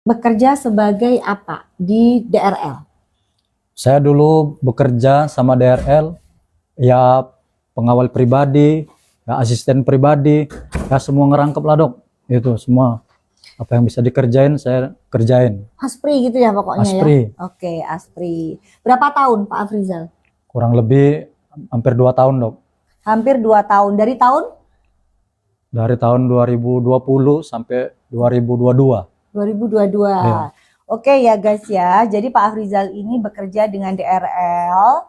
bekerja sebagai apa di DRL? Saya dulu bekerja sama DRL, ya pengawal pribadi, ya asisten pribadi, ya semua ngerangkep lah dok. Itu semua apa yang bisa dikerjain saya kerjain. Aspri gitu ya pokoknya ya. Aspri. Oke, Aspri. Berapa tahun Pak Afrizal? Kurang lebih hampir 2 tahun dok. Hampir 2 tahun. Dari Dari tahun 2020 sampai 2022. 2022. Iya. Oke ya guys ya. Jadi Pak Afrizal ini bekerja dengan DRL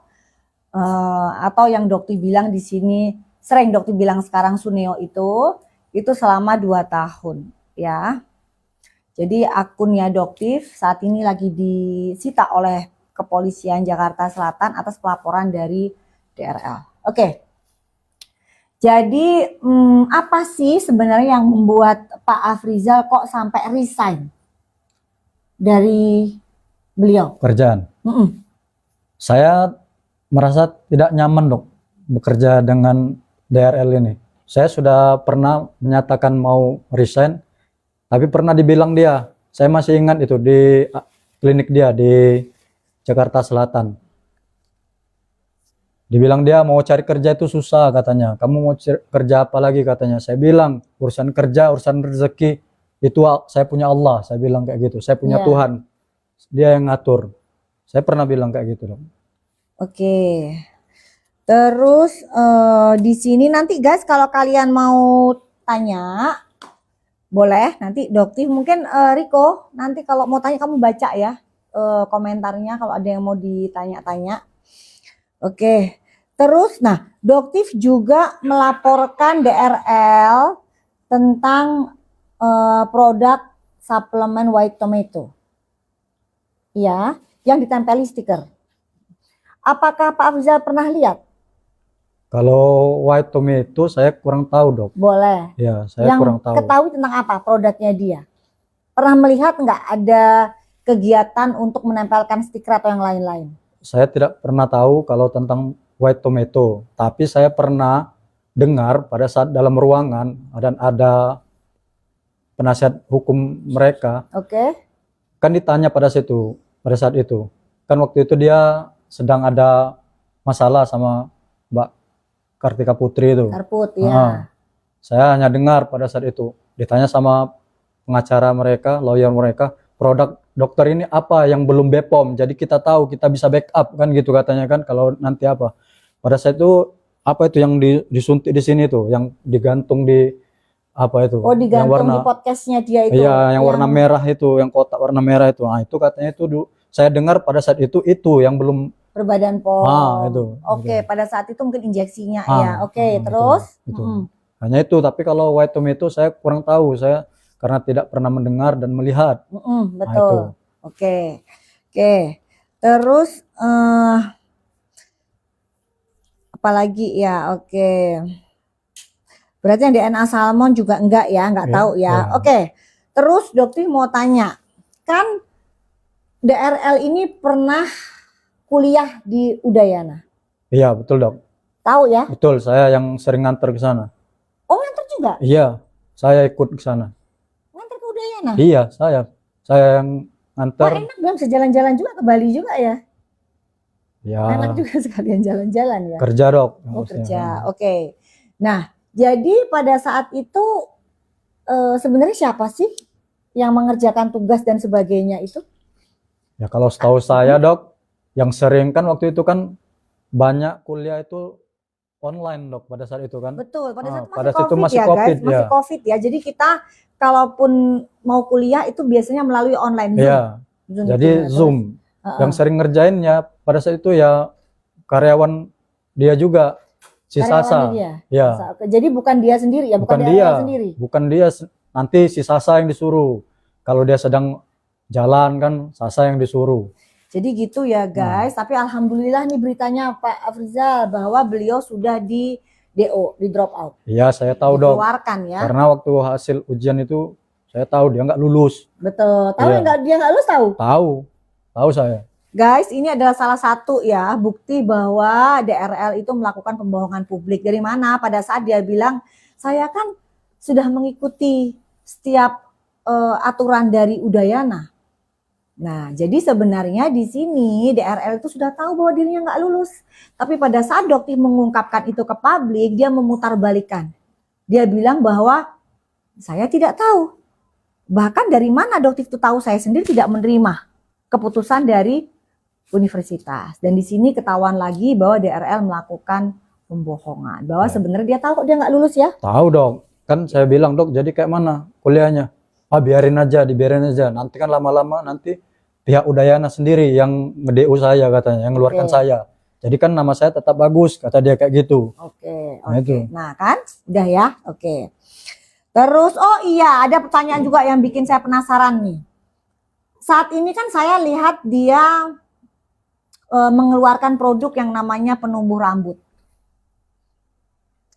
atau yang Dokti bilang di sini, sering Dokti bilang sekarang Suneo itu selama 2 tahun ya. Jadi akunnya Doktif saat ini lagi disita oleh Kepolisian Jakarta Selatan atas pelaporan dari DRL. Oke. Jadi apa sih sebenarnya yang membuat Pak Afrizal kok sampai resign dari beliau? Kerjaan. Mm-mm. Saya merasa tidak nyaman dok bekerja dengan DRL ini. Saya sudah pernah menyatakan mau resign, tapi pernah dibilang dia, saya masih ingat itu di klinik dia di Jakarta Selatan. Dibilang dia mau cari kerja itu susah katanya. Kamu mau kerja apa lagi katanya. Saya bilang urusan kerja, urusan rezeki itu saya punya Allah. Saya bilang kayak gitu. Saya punya Yeah. Tuhan. Dia yang ngatur. Saya pernah bilang kayak gitu dong. Oke. Terus di sini nanti guys kalau kalian mau tanya boleh nanti Doktif mungkin Riko nanti kalau mau tanya kamu baca ya komentarnya kalau ada yang mau ditanya-tanya. Oke. Terus nah Doktif juga melaporkan DRL tentang produk suplemen white tomato. Ya, yang ditempeli stiker. Apakah Pak Afrizal pernah lihat? Kalau white tomato saya kurang tahu dok. Boleh. Ya, saya yang kurang tahu. Ketahui tentang apa produknya dia? Pernah melihat nggak ada kegiatan untuk menempelkan stiker atau yang lain-lain? Saya tidak pernah tahu kalau tentang white tomato, tapi saya pernah dengar pada saat dalam ruangan dan ada penasihat hukum mereka. Oke. Kan ditanya pada saat itu, kan waktu itu dia sedang ada masalah sama Mbak Kartika Putri itu. Karput ya. Saya hanya dengar pada saat itu ditanya sama pengacara mereka, lawyer mereka, produk dokter ini apa yang belum BPOM, jadi kita tahu kita bisa backup kan gitu katanya kan kalau nanti apa. Pada saat itu apa itu yang disuntik di sini tuh, yang digantung di apa itu? Oh digantung yang warna, di podcastnya dia itu. iya, yang warna merah itu, yang kotak warna merah itu. Nah itu katanya itu saya dengar pada saat itu yang belum berbadan POM. itu. Oke, Gitu. pada saat itu mungkin injeksinya ya. Oke, Itu, terus? itu. Hanya itu, tapi kalau white tomato saya kurang tahu, saya karena tidak pernah mendengar dan melihat. Betul. Oke. Oke. Terus apalagi ya? Oke. Berarti yang DNA salmon juga enggak ya, enggak tahu ya. Oke. Terus Dokter mau tanya, kan DRL ini pernah kuliah di Udayana? Iya, betul dok. Tahu ya? Betul, saya yang sering nganter ke sana. Oh, nganter juga? Iya, saya ikut ke sana. Nganter ke Udayana? Iya, saya yang nganter. Wah, enak dong, sejalan-jalan juga ke Bali juga ya? Ya. Enak juga sekalian jalan-jalan ya? Kerja dok. Oh kerja, oke. Nah, jadi pada saat itu sebenarnya siapa sih yang mengerjakan tugas dan sebagainya itu? Ya kalau setahu saya dok, yang sering kan waktu itu kan banyak kuliah itu online dok pada saat itu kan. Betul, pada saat itu masih COVID ya guys, masih COVID ya. Jadi kita kalaupun mau kuliah itu biasanya melalui online Zoom. Iya, jadi Zoom. Yang sering ngerjainnya pada saat itu ya karyawan dia juga, si Sasa. Ya. Jadi bukan dia sendiri ya, bukan dia sendiri. Bukan dia, nanti si Sasa yang disuruh. Kalau dia sedang jalan kan Sasa yang disuruh. Jadi gitu ya guys, tapi alhamdulillah nih beritanya Pak Afrizal bahwa beliau sudah di DO, di drop out. Iya, saya tahu dong. Dikeluarkan ya. Karena waktu hasil ujian itu saya tahu dia nggak lulus. Betul. Tahu dia nggak lulus tahu? Tahu saya. Guys, ini adalah salah satu ya bukti bahwa DRL itu melakukan pembohongan publik. Dari mana? Pada saat dia bilang, saya kan sudah mengikuti setiap aturan dari Udayana. Nah, jadi sebenarnya di sini DRL itu sudah tahu bahwa dirinya nggak lulus. Tapi pada saat Doktif mengungkapkan itu ke publik, dia memutarbalikkan. Dia bilang bahwa saya tidak tahu. Bahkan dari mana Doktif itu tahu, saya sendiri tidak menerima keputusan dari universitas. Dan di sini ketahuan lagi bahwa DRL melakukan pembohongan. Bahwa sebenarnya dia tahu kok dia nggak lulus ya. Tahu dok, kan saya bilang dok, jadi kayak mana kuliahnya? Ah biarin aja, dibiarin aja. Nanti kan lama-lama nanti pihak Udayana sendiri yang nge-DU saya katanya, yang ngeluarkan saya. Jadi kan nama saya tetap bagus, kata dia kayak gitu. Nah, itu. Nah kan, udah ya, oke. Terus, oh iya, ada pertanyaan juga yang bikin saya penasaran nih. Saat ini kan saya lihat dia mengeluarkan produk yang namanya penumbuh rambut.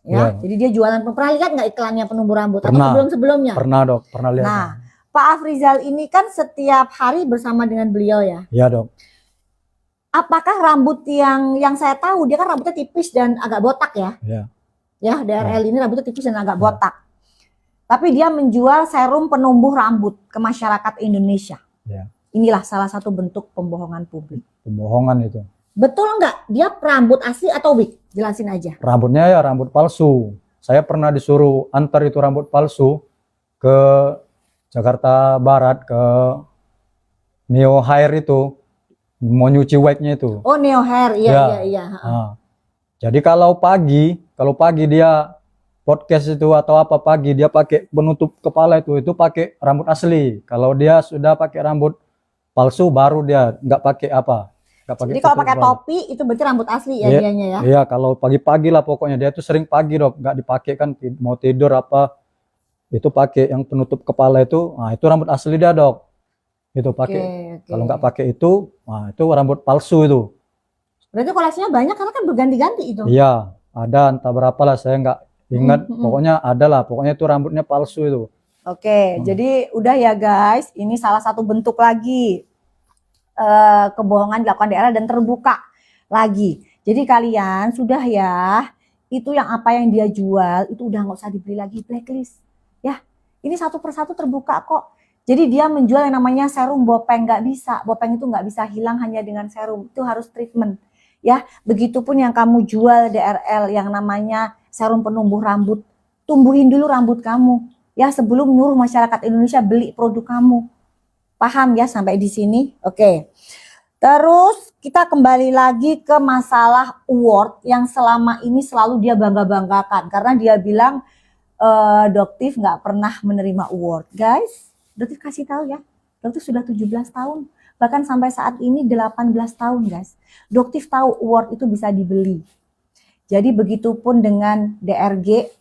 Ya, jadi dia jualan, pernah lihat nggak iklannya penumbuh rambut? Pernah. Atau sebelumnya? Pernah dok, pernah lihat. Nah, Pak Afrizal ini kan setiap hari bersama dengan beliau ya? Iya dok. Apakah rambut yang saya tahu, dia kan rambutnya tipis dan agak botak ya? Iya. Ya, DRL ini rambutnya tipis dan agak botak. Tapi dia menjual serum penumbuh rambut ke masyarakat Indonesia. Ya. Inilah salah satu bentuk pembohongan publik. Pembohongan itu. Betul nggak? Dia rambut asli atau wig? Jelasin aja. Rambutnya ya rambut palsu. Saya pernah disuruh antar itu rambut palsu ke Jakarta Barat, ke Neo Hair itu. Mau nyuci wig-nya itu. Oh, Neo Hair, iya. Nah, jadi kalau pagi dia podcast itu atau apa pagi dia pakai penutup kepala itu pakai rambut asli. Kalau dia sudah pakai rambut palsu baru dia nggak pakai apa. Jadi kalau pakai topi itu berarti rambut asli ya dianya ya? Iya, kalau pagi-pagi lah pokoknya dia tuh sering pagi dok, nggak dipakai kan mau tidur apa itu pakai yang penutup kepala itu, nah itu rambut asli dia dok. Itu pakai. Kalau nggak pakai itu, nah itu rambut palsu itu. Berarti koleksinya banyak karena kan berganti-ganti itu. Iya, ada entah berapa lah saya nggak ingat. Pokoknya ada lah, pokoknya itu rambutnya palsu itu. Jadi udah ya guys, ini salah satu bentuk lagi kebohongan dilakukan daerah dan terbuka lagi. Jadi kalian sudah ya, itu yang apa yang dia jual itu udah nggak usah dibeli lagi, blacklist. Ya, ini satu persatu terbuka kok. Jadi dia menjual yang namanya serum Bopeng, nggak bisa. Bopeng itu nggak bisa hilang hanya dengan serum, itu harus treatment. Ya, begitupun yang kamu jual DRL yang namanya serum penumbuh rambut, tumbuhin dulu rambut kamu. Ya, sebelum nyuruh masyarakat Indonesia beli produk kamu. Paham ya sampai di sini? Oke. Terus kita kembali lagi ke masalah award yang selama ini selalu dia bangga-banggakan. Karena dia bilang Doktif nggak pernah menerima award. Guys, Doktif kasih tahu ya, Doktif sudah 17 tahun. Bahkan sampai saat ini 18 tahun guys. Doktif tahu award itu bisa dibeli. Jadi begitupun dengan DRG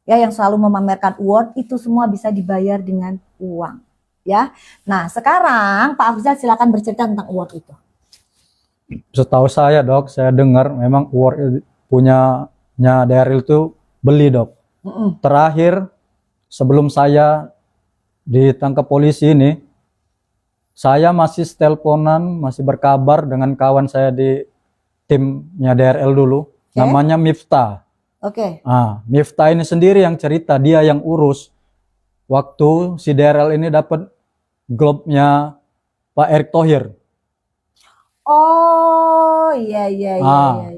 ya yang selalu memamerkan award, itu semua bisa dibayar dengan uang. Ya, nah sekarang Pak Afrizal silakan bercerita tentang award itu. Setahu saya dok, saya dengar memang award punyanya DRL itu beli dok. Terakhir sebelum saya ditangkap polisi ini, saya masih teleponan, masih berkabar dengan kawan saya di timnya DRL dulu, namanya Miftah. Nah, Miftah ini sendiri yang cerita, dia yang urus. Waktu si DRL ini dapat globnya Pak Erick Thohir. Oh iya.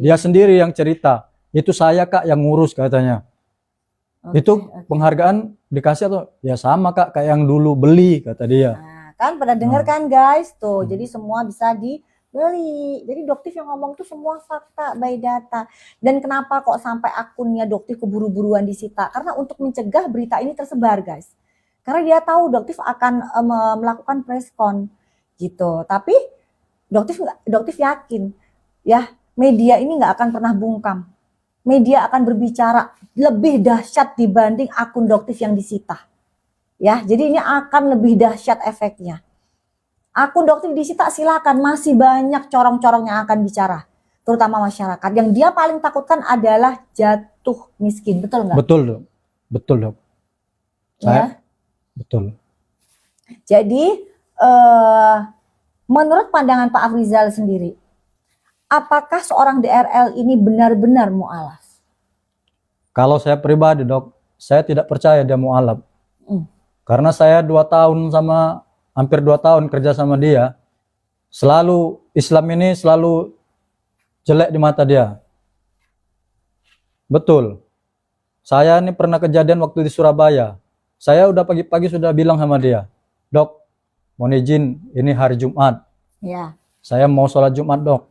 Dia sendiri yang cerita. Itu saya kak yang ngurus katanya. Itu penghargaan dikasih atau ya sama kak kayak yang dulu beli kata dia. Nah, kan pada denger kan guys tuh. Jadi semua bisa dibeli. Jadi Doktif yang ngomong tuh semua fakta by data. Dan kenapa kok sampai akunnya Doktif keburu-buruan disita? Karena untuk mencegah berita ini tersebar guys. Karena dia tahu Doktif akan melakukan preskon gitu. Tapi Doktif yakin ya media ini nggak akan pernah bungkam. Media akan berbicara lebih dahsyat dibanding akun Doktif yang disita. Ya, jadi ini akan lebih dahsyat efeknya. Akun Doktif disita silakan, masih banyak corong-corong yang akan bicara, terutama masyarakat. Yang dia paling takutkan adalah jatuh miskin, betul nggak? Betul dok, betul dok. Ya. Betul. Jadi menurut pandangan Pak Afrizal sendiri, apakah seorang DRL ini benar-benar mu'alaf? Kalau saya pribadi dok, saya tidak percaya dia mu'alaf. Karena saya hampir 2 tahun kerja sama dia, selalu Islam ini selalu jelek di mata dia. Betul. Saya ini pernah kejadian waktu di Surabaya. Saya udah pagi-pagi sudah bilang sama dia, "Dok, mohon izin, ini hari Jumat. Ya. Saya mau sholat Jumat, Dok."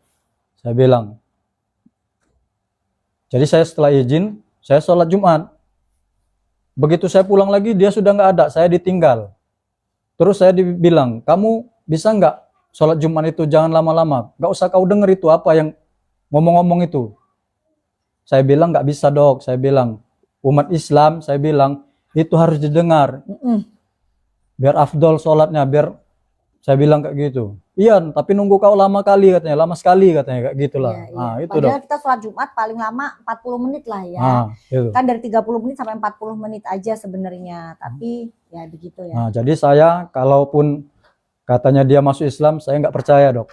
Saya bilang. Jadi saya setelah izin, saya sholat Jumat. Begitu saya pulang lagi, dia sudah nggak ada, saya ditinggal. Terus saya dibilang, "Kamu bisa nggak sholat Jumat itu jangan lama-lama, nggak usah kau denger itu apa yang ngomong-ngomong itu." Saya bilang, "Nggak bisa, Dok." Saya bilang, umat Islam, saya bilang, itu harus didengar. Biar afdol sholatnya, biar saya bilang kayak gitu. "Iya, tapi nunggu kau lama kali," katanya, "lama sekali," katanya, kayak gitulah. Iya, iya. Nah, itu, Padahal Dok. kita sholat Jumat paling lama 40 menit lah ya. Itu. Kan dari 30 menit sampai 40 menit aja sebenarnya. Tapi ya begitu ya. Nah, jadi saya kalaupun katanya dia masuk Islam, saya nggak percaya, Dok.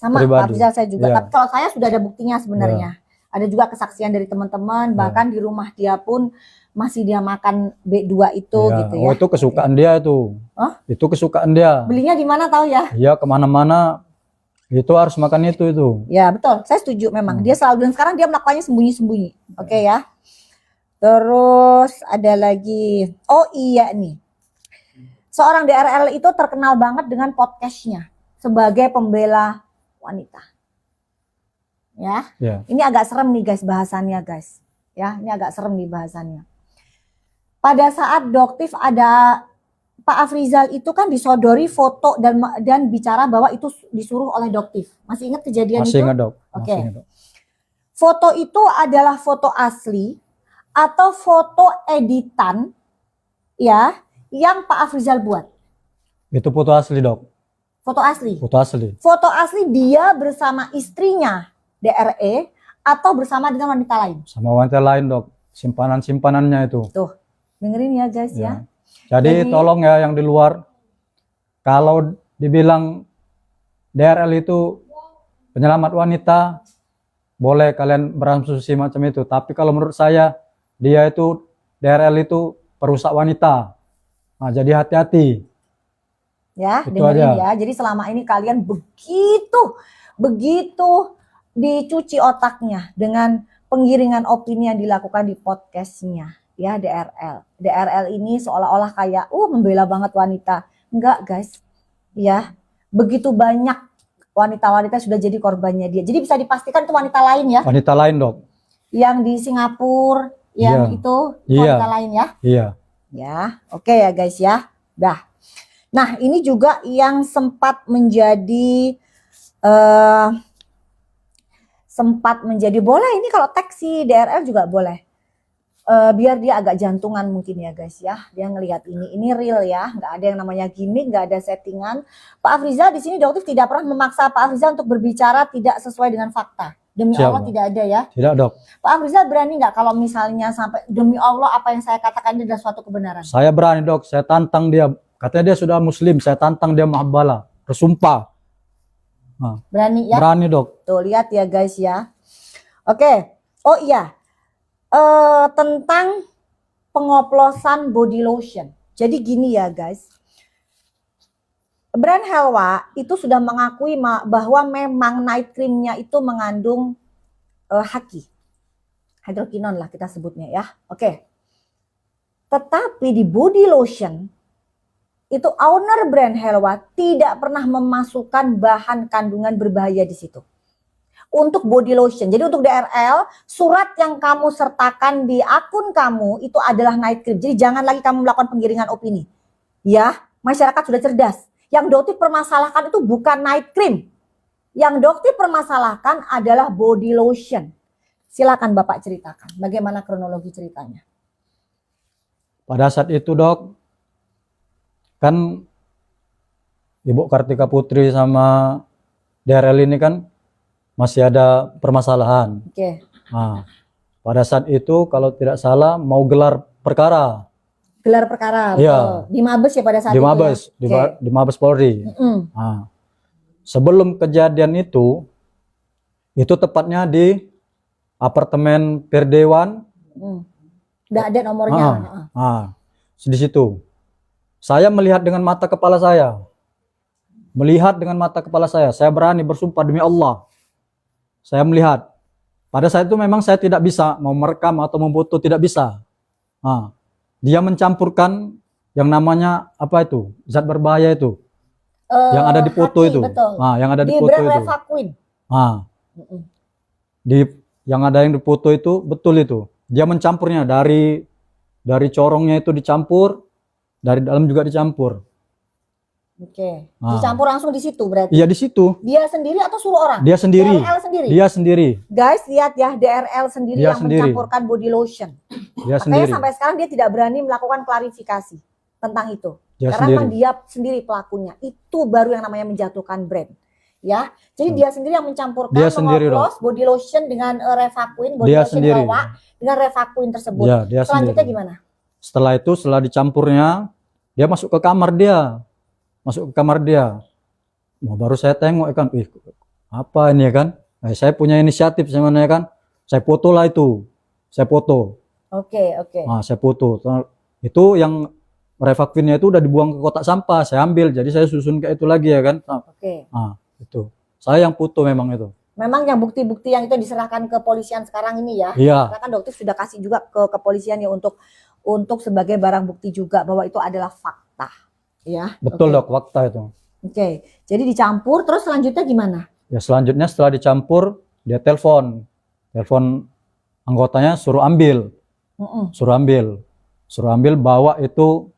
Sama Pak Pribadi. Afrizal saya juga. Iya. Tapi kalau saya sudah ada buktinya sebenarnya. Ada juga kesaksian dari teman-teman. Bahkan di rumah dia pun masih dia makan B2 itu Iya. gitu ya. Oh, itu kesukaan dia itu. Hah? Itu kesukaan dia. Belinya di mana tahu ya? Iya, kemana-mana itu harus makan itu. Ya betul, saya setuju memang. Dia selalu, dan sekarang dia melakukannya sembunyi-sembunyi. Oke ya. Terus ada lagi. Oh iya nih. Seorang DRL itu terkenal banget dengan podcastnya sebagai pembela wanita. Ya. Ini agak serem nih guys bahasannya guys. Ya, ini agak serem nih bahasannya. Pada saat Doktif ada Pak Afrizal itu kan disodori foto dan bicara bahwa itu disuruh oleh Doktif. Masih ingat kejadian itu? Masih ingat, Dok. Oke. Foto itu adalah foto asli atau foto editan ya yang Pak Afrizal buat? Itu foto asli, Dok. Foto asli. Foto asli. Foto asli dia bersama istrinya DRE atau bersama dengan wanita lain? Sama wanita lain, Dok. Simpanan-simpanannya itu. Tuh, dengerin ya guys ya. Jadi tolong ya yang di luar, kalau dibilang DRL itu penyelamat wanita, boleh kalian berasumsi macam itu. Tapi kalau menurut saya, dia itu DRL itu perusak wanita. Nah, jadi hati-hati. Ya, Itu dengerin aja. ya. Jadi selama ini kalian begitu dicuci otaknya dengan penggiringan opini yang dilakukan di podcastnya. Ya, DRL. DRL ini seolah-olah kayak membela banget wanita. Enggak guys. Ya, begitu banyak wanita-wanita sudah jadi korbannya dia. Jadi bisa dipastikan itu wanita lain ya. Wanita lain, Dok. Yang di Singapura, yang itu wanita lain ya. Iya. Ya, oke ya guys ya. Dah. Nah, ini juga yang sempat menjadi boleh ini kalau teks si DRL juga boleh. Biar dia agak jantungan mungkin ya guys ya. Dia ngelihat ini real ya, nggak ada yang namanya gimmick, nggak ada settingan. Pak Afrizal di sini Doktif tidak pernah memaksa Pak Afrizal untuk berbicara tidak sesuai dengan fakta. Demi Siap, Allah tidak ada ya. Tidak, Dok. Pak Afrizal berani nggak kalau misalnya sampai demi Allah apa yang saya katakan ini adalah suatu kebenaran? Saya berani, Dok. Saya tantang dia. Katanya dia sudah muslim, saya tantang dia muhabbalah. Bersumpah. Nah, Berani ya? berani, Dok. Tuh lihat ya guys ya. Oke. Oh iya. Tentang pengoplosan body lotion. Jadi gini ya guys. Brand Helwa itu sudah mengakui bahwa memang night creamnya itu mengandung haki. Hydroquinone lah kita sebutnya ya. Oke. Tetapi di body lotion itu owner brand Helwa tidak pernah memasukkan bahan kandungan berbahaya di situ. Untuk body lotion. Jadi untuk DRL, surat yang kamu sertakan di akun kamu itu adalah night cream. Jadi jangan lagi kamu melakukan penggiringan opini. Ya, masyarakat sudah cerdas. Yang Doktif permasalahkan itu bukan night cream. Yang Doktif permasalahkan adalah body lotion. Silakan Bapak ceritakan bagaimana kronologi ceritanya. Pada saat itu, Dok, kan Ibu Kartika Putri sama DRL ini kan masih ada permasalahan. Oke. Nah, pada saat itu kalau tidak salah mau gelar perkara. Gelar perkara. Iya. Di Mabes ya pada saat Di itu. Mabes, Ya? di Mabes Polri. Nah, sebelum kejadian itu tepatnya di apartemen Perdewan. Udah ada nomornya. Di situ. Saya melihat dengan mata kepala saya. Melihat dengan mata kepala saya. Saya berani bersumpah demi Allah. Saya melihat. Pada saat itu memang saya tidak bisa mau merekam atau memfoto, tidak bisa. Nah, dia mencampurkan yang namanya apa itu? Zat berbahaya itu. Yang ada di foto haki, itu. betul. Nah, yang ada di Di foto brand itu. Revaquin. Nah, yang ada yang di foto itu betul itu. Dia mencampurnya dari corongnya itu dicampur, dari dalam juga dicampur. Oke. Ah. Dicampur langsung di situ berarti. Iya di situ. Dia sendiri atau suruh orang? Dia sendiri. DRL sendiri. Dia sendiri. Guys, lihat ya, DRL sendiri Dia yang sendiri. mencampurkan body lotion. Dia Makanya sendiri. sampai sekarang dia tidak berani melakukan klarifikasi tentang itu. Dia Karena sendiri. memang dia sendiri pelakunya. Itu baru yang namanya menjatuhkan brand. Ya, jadi dia sendiri yang mencampurkan, Dia sendiri, mengoplos body lotion dengan Revaquin, body Dia lotion sendiri. Hawa dengan Revaquin tersebut. Ya, dia Selanjutnya sendiri. gimana? Setelah itu, setelah dicampurnya, dia masuk ke kamar dia. Masuk ke kamar dia. Nah, baru saya tengok kan, apa ini ya kan? Nah, saya punya inisiatif sebenarnya kan. Saya foto lah itu. Saya foto. Oke. Nah, saya foto. Itu yang Revaquinnya itu udah dibuang ke kotak sampah. Saya ambil, jadi saya susun kayak itu lagi ya kan. Oke. Nah, itu. Saya yang foto memang itu. Memang yang bukti-bukti yang itu diserahkan ke kepolisian sekarang ini ya. Iya. Karena kan dokter sudah kasih juga ke kepolisian ya untuk sebagai barang bukti juga bahwa itu adalah fakta. Ya. Betul Oke. dok, fakta itu. Oke. Jadi dicampur terus selanjutnya gimana? Ya selanjutnya setelah dicampur, dia telepon anggotanya suruh ambil, suruh ambil bawa itu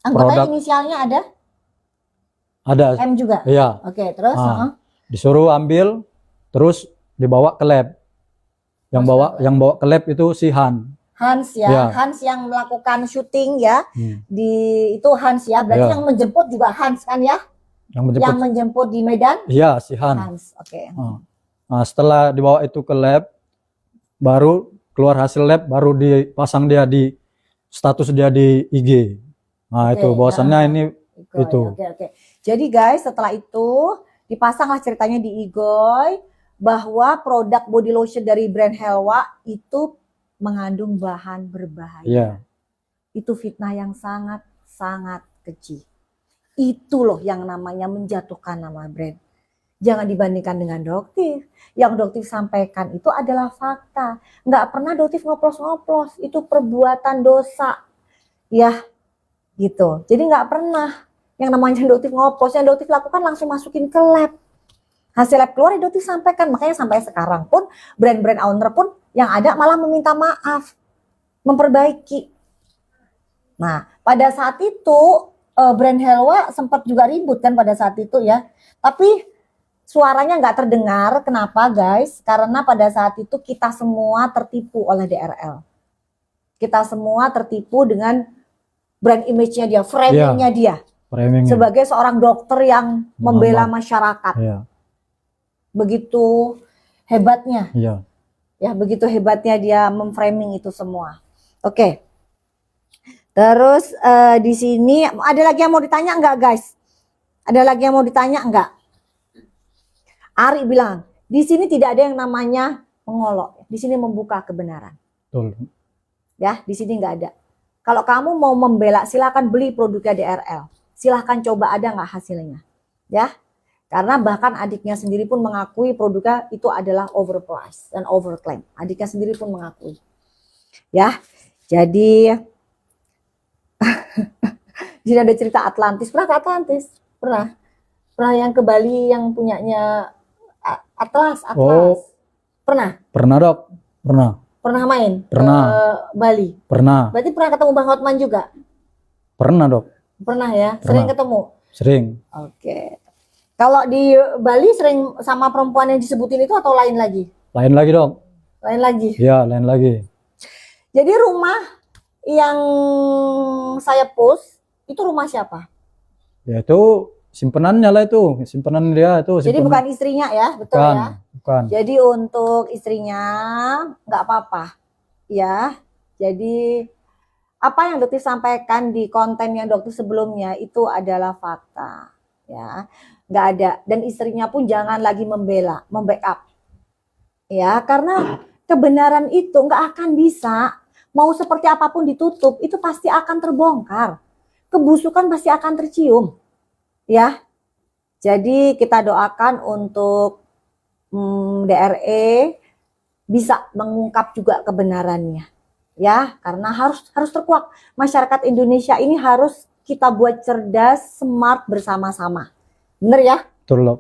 Anggotanya produk. inisialnya Ada, M juga. iya. Oke, terus Disuruh ambil, terus dibawa ke lab. Yang bawa ke lab itu si Hans ya, Ya. Hans yang melakukan syuting ya. Hmm. Itu Hans ya, berarti Ya. yang menjemput juga Hans kan ya? Yang menjemput di Medan? Iya, si Hans, oke. Nah, setelah dibawa itu ke lab, baru keluar hasil lab, baru dipasang dia di status dia di IG. Nah, Oke, itu bahwasannya ini itu. Oke. Jadi guys, setelah itu dipasanglah ceritanya di Igoy bahwa produk body lotion dari brand Helwa itu mengandung bahan berbahaya. Iya. Itu fitnah yang sangat keji. Itu loh yang namanya menjatuhkan nama brand. Jangan dibandingkan dengan Doktif. Yang Doktif sampaikan itu adalah fakta. Nggak pernah Doktif ngoplos-ngoplos. Itu perbuatan dosa. Ya, gitu. Jadi nggak pernah yang namanya Doktif ngoplos. Yang Doktif lakukan langsung masukin ke lab. Hasil lab keluar Doktif sampaikan. Makanya sampai sekarang pun brand-brand owner pun yang ada malah meminta maaf. Memperbaiki. Nah, pada saat itu brand Helwa sempat juga ribut kan pada saat itu ya. Tapi suaranya nggak terdengar. Kenapa guys? Karena pada saat itu kita semua tertipu oleh DRL. Kita semua tertipu dengan brand image-nya dia, framing-nya dia. Framing-nya. Sebagai seorang dokter yang membela masyarakat. Iya. Begitu hebatnya. Iya. Ya, begitu hebatnya dia memframing itu semua. Oke. Terus di sini ada lagi yang mau ditanya enggak guys? Ada lagi yang mau ditanya enggak? Ari bilang, di sini tidak ada yang namanya mengolok. Di sini membuka kebenaran. Betul. Ya, di sini enggak ada. Kalau kamu mau membela, silakan beli produknya DRL. Silahkan coba ada nggak hasilnya. Ya, karena bahkan adiknya sendiri pun mengakui produknya itu adalah overpriced dan overclaim. Adiknya sendiri pun mengakui. Ya, jadi jadi ada cerita Atlantis. Pernah ke Atlantis? Pernah. Pernah yang ke Bali yang punyanya Atlas. Oh. Pernah? Pernah dok? Pernah. Pernah main? Pernah. Ke Bali? Pernah. Berarti pernah ketemu Bang Hotman juga? Pernah dok. Pernah ya? Sering ketemu? Sering. Oke. Kalau di Bali sering sama perempuan yang disebutin itu atau lain lagi? Lain lagi dok. Lain lagi? Iya, lain lagi. Jadi rumah yang saya post itu rumah siapa? Ya itu simpenannya lah itu. Simpanan dia itu. Jadi bukan istrinya ya, betul bukan, ya? Bukan. Jadi untuk istrinya nggak apa-apa ya. Jadi apa yang Dokter sampaikan di konten yang Dokter sebelumnya itu adalah fakta ya. Nggak ada. Dan istrinya pun jangan lagi membela, membackup. Ya, karena kebenaran itu nggak akan bisa. Mau seperti apapun ditutup, itu pasti akan terbongkar. kebusukan pasti akan tercium. Ya. Jadi kita doakan untuk DRE bisa mengungkap juga kebenarannya. Ya, karena harus terkuak. Masyarakat Indonesia ini harus kita buat cerdas, smart bersama-sama. Bener ya? Betul loh.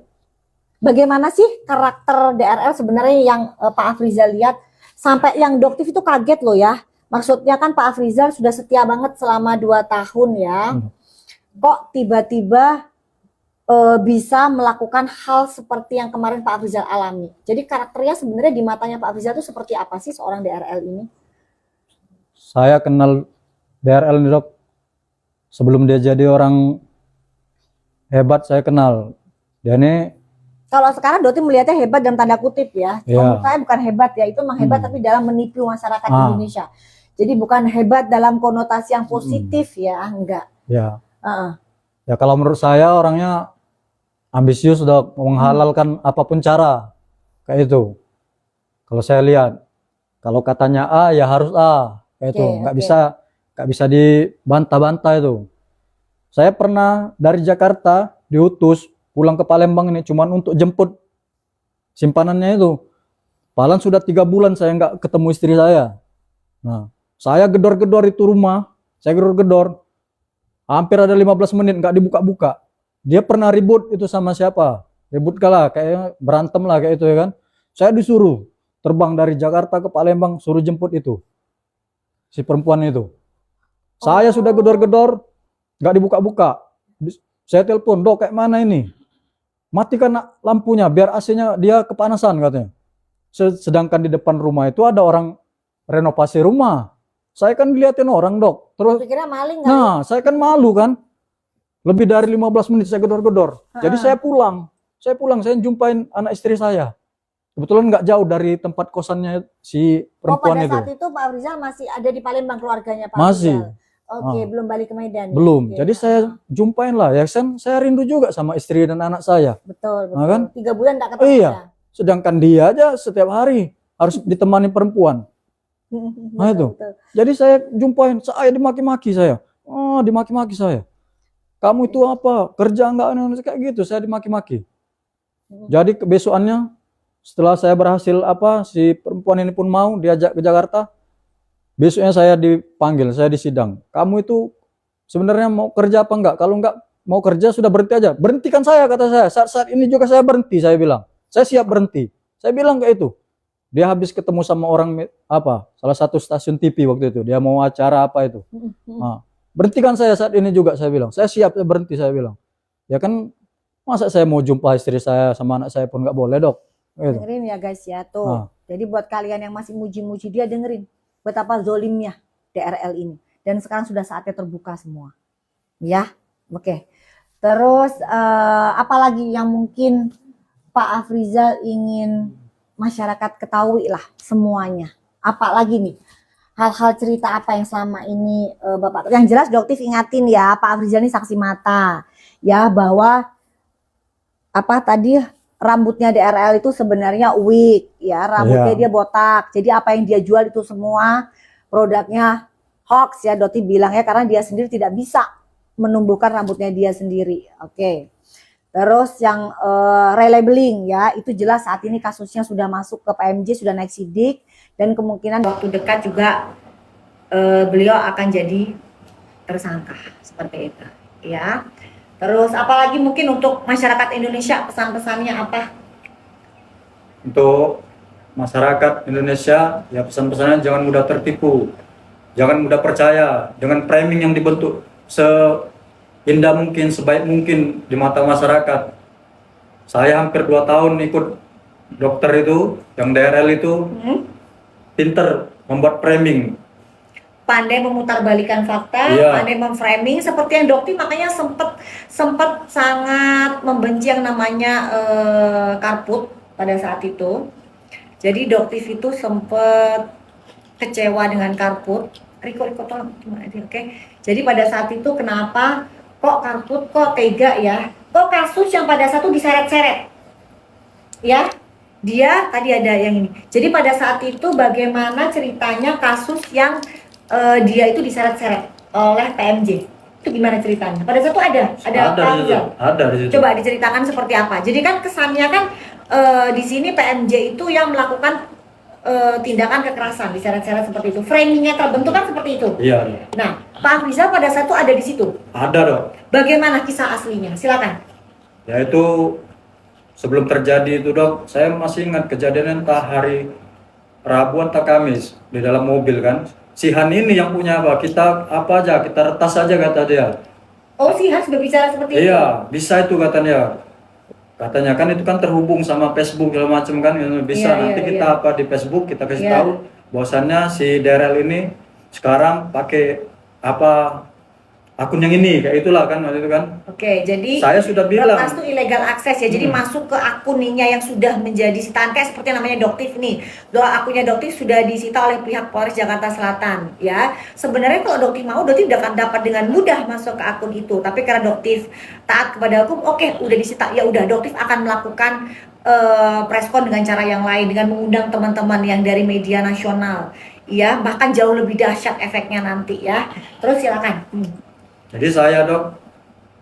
Bagaimana sih karakter DRL sebenarnya yang Pak Afrizal lihat sampai yang Doktif itu kaget loh ya. Maksudnya kan Pak Afrizal sudah setia banget selama 2 tahun ya. Kok tiba-tiba bisa melakukan hal seperti yang kemarin Pak Afrizal alami. Jadi karakternya sebenarnya di matanya Pak Afrizal itu seperti apa sih seorang DRL ini? Saya kenal DRL ini, Dok. Sebelum dia jadi orang hebat, saya kenal. Dia ini Kalau sekarang Doti melihatnya hebat dalam tanda kutip ya. Iya. Menurut saya bukan hebat ya, itu memang hebat tapi dalam menipu masyarakat Indonesia. Jadi bukan hebat dalam konotasi yang positif ya, enggak. ya. Ya kalau menurut saya orangnya ambisius, Dok, menghalalkan apapun cara. Kayak itu. Kalau saya lihat, kalau katanya A ya harus A. Kayak itu. Nggak bisa dibantah-bantah itu. Saya pernah dari Jakarta diutus pulang ke Palembang ini cuman untuk jemput simpanannya itu. Paling sudah 3 bulan saya nggak ketemu istri saya. Nah, saya gedor-gedor itu rumah, saya gedor-gedor. Hampir ada 15 menit nggak dibuka-buka. Dia pernah ribut itu sama siapa? Ribut kalah, kayaknya berantem lah kayak itu ya kan. Saya disuruh terbang dari Jakarta ke Palembang, suruh jemput itu. Si perempuan itu. Saya sudah gedor-gedor, nggak dibuka-buka. Saya telepon, Dok, kayak mana ini? Matikan lampunya biar AC-nya dia kepanasan katanya. Sedangkan di depan rumah itu ada orang renovasi rumah. Saya kan dilihatin orang, Dok. Terus Pikirnya maling kan? nah, saya kan malu kan. Lebih dari 15 menit saya gedor-gedor. Jadi saya pulang. Saya jumpain anak istri saya. Kebetulan nggak jauh dari tempat kosannya si perempuan itu. Pada saat itu Pak Afrizal masih ada di Palembang keluarganya Pak Masih. Afrizal. Oke, belum balik ke Medan. Belum. Ya? Jadi saya jumpain lah. Ya kan saya rindu juga sama istri dan anak saya. Betul. Nah, kan? 3 bulan tak ketemu. Iya. Sedangkan dia aja setiap hari harus ditemani perempuan. Nah itu. Jadi saya jumpain, saya dimaki-maki saya. Oh, dimaki-maki saya. Kamu itu apa? Kerja enggak? Kayak gitu, saya dimaki-maki. Jadi kebesokannya setelah saya berhasil si perempuan ini pun mau diajak ke Jakarta. Besoknya saya dipanggil, saya disidang. Kamu itu sebenarnya mau kerja apa enggak? Kalau enggak mau kerja sudah berhenti aja. Berhentikan saya, kata saya. Saat ini juga saya berhenti, saya bilang. Saya siap berhenti. Saya bilang kayak itu. Dia habis ketemu sama orang salah satu stasiun TV waktu itu. Dia mau acara apa itu. Nah, berhentikan saya saat ini juga, saya bilang. Saya siap, saya berhenti, saya bilang. Ya kan, masa saya mau jumpa istri saya sama anak saya pun nggak boleh, Dok. Gitu. Dengerin ya guys ya, tuh. Jadi buat kalian yang masih muji-muji dia, dengerin betapa zolimnya DRL ini. Dan sekarang sudah saatnya terbuka semua. Ya, oke. Terus apalagi yang mungkin Pak Afrizal ingin masyarakat ketahui lah semuanya. Apalagi nih hal-hal cerita apa yang selama ini Bapak, yang jelas Doktif ingatin ya, Pak Afrizal ini saksi mata ya, bahwa tadi rambutnya DRL itu sebenarnya wig ya, rambutnya dia botak. Jadi apa yang dia jual itu semua produknya hoax ya, Doti bilang ya, karena dia sendiri tidak bisa menumbuhkan rambutnya dia sendiri. Oke. Terus yang relabeling ya, itu jelas saat ini kasusnya sudah masuk ke PMJ, sudah naik sidik, dan kemungkinan waktu dekat juga beliau akan jadi tersangka seperti itu ya. Terus apalagi mungkin untuk masyarakat Indonesia pesan-pesannya apa? Untuk masyarakat Indonesia ya pesan-pesannya jangan mudah tertipu, jangan mudah percaya dengan framing yang dibentuk indah mungkin, sebaik mungkin di mata masyarakat. Saya hampir 2 tahun ikut dokter itu, yang DRL itu, pinter membuat framing. Pandai memutarbalikan fakta, pandai memframing, seperti yang Dokti makanya sempat sangat membenci yang namanya karput pada saat itu. Jadi Doktif itu sempat kecewa dengan karput. Riko tolong, oke. Jadi pada saat itu kenapa kok karput kok tega ya, kok kasus yang pada satu diseret-seret ya, dia tadi ada yang ini. Jadi pada saat itu bagaimana ceritanya kasus yang dia itu diseret-seret oleh PMJ, Itu gimana ceritanya? Pada saat itu ada Ada Pak di situ. Rizal? Ada di situ. Coba diceritakan seperti apa. Jadi kan kesannya kan di sini PMJ itu yang melakukan tindakan kekerasan, diseret-seret seperti itu. Framingnya terbentuk kan seperti itu. Iya. Nah, Pak Rizal pada saat itu ada di situ. Ada dok. Bagaimana kisah aslinya? Silakan. Ya itu sebelum terjadi itu dok, saya masih ingat kejadian entah hari Rabu atau Kamis di dalam mobil kan. Si Han ini yang punya apa? Kita apa aja, kita retas aja kata dia. Oh, si Hans berbicara seperti itu? Iya, bisa itu katanya. Katanya kan itu kan terhubung sama Facebook segala macam kan, bisa Iya, nanti iya, kita iya. apa di Facebook kita kasih Iya. tahu bahwasannya si Daryl ini sekarang pakai apa akun yang ini kayak itulah kan waktu itu kan. Oke, jadi Saya sudah bilang. retas itu illegal akses ya. Jadi masuk ke akunnya yang sudah menjadi sitaan, kayak seperti namanya Doktif nih. Akunnya Doktif sudah disita oleh pihak Polres Jakarta Selatan ya. Sebenarnya kalau Doktif mau, Doktif akan dapat dengan mudah masuk ke akun itu. Tapi karena Doktif taat kepada hukum, oke, udah disita. Ya udah, Doktif akan melakukan preskon dengan cara yang lain, dengan mengundang teman-teman yang dari media nasional. Ya, bahkan jauh lebih dahsyat efeknya nanti ya. Terus silakan. Jadi saya dok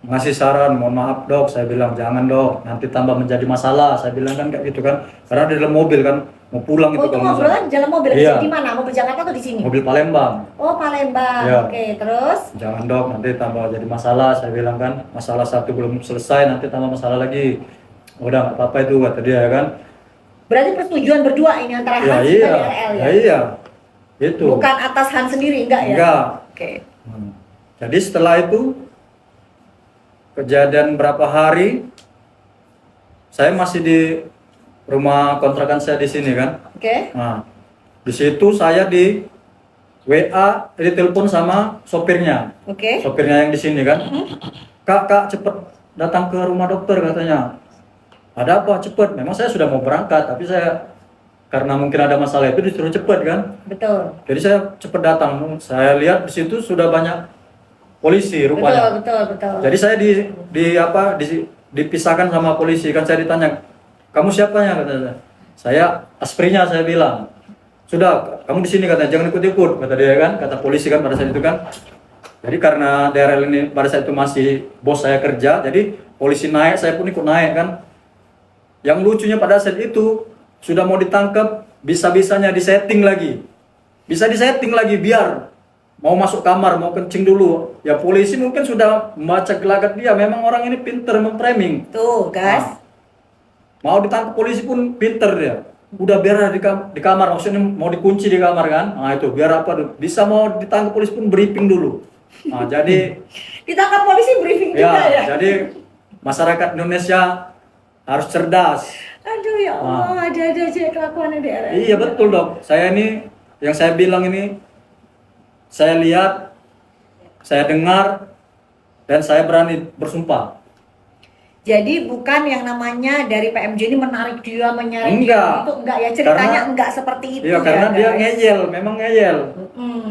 ngasih saran, mohon maaf dok, saya bilang jangan dok, nanti tambah menjadi masalah. Saya bilang kan kayak gitu kan, karena di dalam mobil kan mau pulang Oh, itu kalau nggak salah. ngobrolnya di dalam mobil. Iya. Di mana? Mobil Jakarta atau di sini? Mobil Palembang. Oh, Palembang. Iya. Oke, terus? Jangan dok, nanti tambah jadi masalah. Saya bilang kan, masalah satu belum selesai, nanti tambah masalah lagi. Udah nggak apa-apa itu kata dia kan. Berarti persetujuan berdua ini antara Ya Hans iya, dan DRL ya? ya iya, itu. Bukan atas Hans sendiri, enggak ya? Enggak. Oke. Jadi setelah itu kejadian berapa hari, saya masih di rumah kontrakan saya di sini kan. Oke. Nah, di situ saya di WA, ditelepon sama sopirnya. Oke. Sopirnya yang di sini kan. Kak, cepet datang ke rumah dokter katanya. Ada apa? Cepet. Memang saya sudah mau berangkat, tapi saya karena mungkin ada masalah itu disuruh cepet kan. Betul. Jadi saya cepet datang. Saya lihat di situ sudah banyak polisi rupanya. Betul. Jadi saya dipisahkan sama polisi kan. Saya ditanya, kamu siapanya katanya. Saya asprinya, saya bilang. Sudah, kamu di sini katanya, jangan ikut-ikut kata dia kan, kata polisi kan pada saat itu kan. Jadi karena DRL ini pada saat itu masih bos saya kerja, jadi polisi naik, saya pun ikut naik kan. Yang lucunya pada saat itu sudah mau ditangkap, bisa-bisanya disetting lagi. Bisa disetting lagi biar mau masuk kamar, mau kencing dulu. Ya polisi mungkin sudah membaca gelagat dia, memang orang ini pinter memframing. Tuh, gas. Mau ditangkap polisi pun pinter dia. Udah biar di kamar, maksudnya mau dikunci di kamar kan. Nah itu biar apa, bisa mau ditangkap polisi pun briefing dulu. Nah jadi Ditangkap polisi briefing juga ya? jadi masyarakat Indonesia harus cerdas. Aduh ya Allah, ada aja kelakuannya DRL. Iya betul dok. Saya ini, yang saya bilang ini, saya lihat, saya dengar, dan saya berani bersumpah. Jadi bukan yang namanya dari PMJ ini menarik dia, menyaring Enggak. dia, itu enggak ya, ceritanya Karena- enggak seperti itu Iya karena ya, dia guys. ngeyel, memang ngeyel.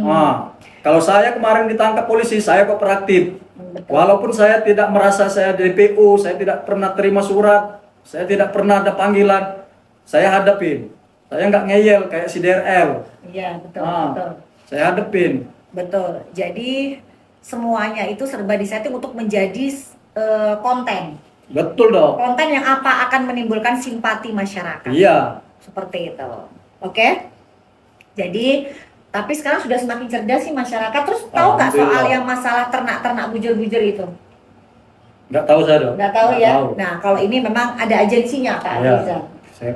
Nah, kalau saya kemarin ditangkap polisi, saya kooperatif. Walaupun saya tidak merasa saya DPO, saya tidak pernah terima surat, saya tidak pernah ada panggilan, saya hadapin. Saya nggak ngeyel kayak si DRL. Iya, betul, Nah, betul. saya hadapin. Betul. Jadi semuanya itu serba disetting untuk menjadi konten. Betul dong. Konten yang apa akan menimbulkan simpati masyarakat. Iya. Seperti itu. Oke? Jadi, tapi sekarang sudah semakin cerdas sih masyarakat. Terus tahu nggak soal Alhamdulillah. yang masalah ternak-ternak bujur-bujur itu? Nggak tahu saya dong. Nggak tahu ya? Tahu. Nah, kalau ini memang ada agensinya, Kak Iya. Riza.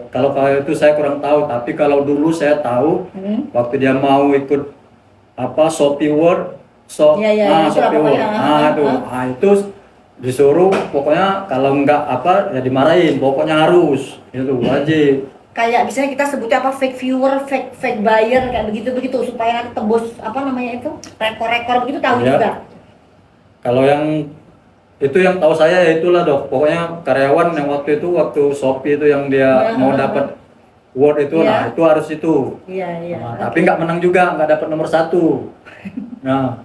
Kalau itu saya kurang tahu, tapi kalau dulu saya tahu waktu dia mau ikut apa Shopee World, Iya, itulah Shopee World. pokoknya. Itu disuruh pokoknya kalau nggak apa ya dimarahin, pokoknya harus itu wajib. Kayak misalnya kita sebutnya apa, fake viewer, fake buyer, kayak begitu supaya nanti tembus apa namanya itu, rekor-rekor begitu, tahu Iya. juga. Kalau yang itu yang tahu saya ya itulah dok, pokoknya karyawan yang waktu Shopee itu yang dia Iya, mau dapat award itu, Iya. nah itu harus itu. Iya. Nah, tapi nggak menang juga, nggak dapat nomor 1. Nah,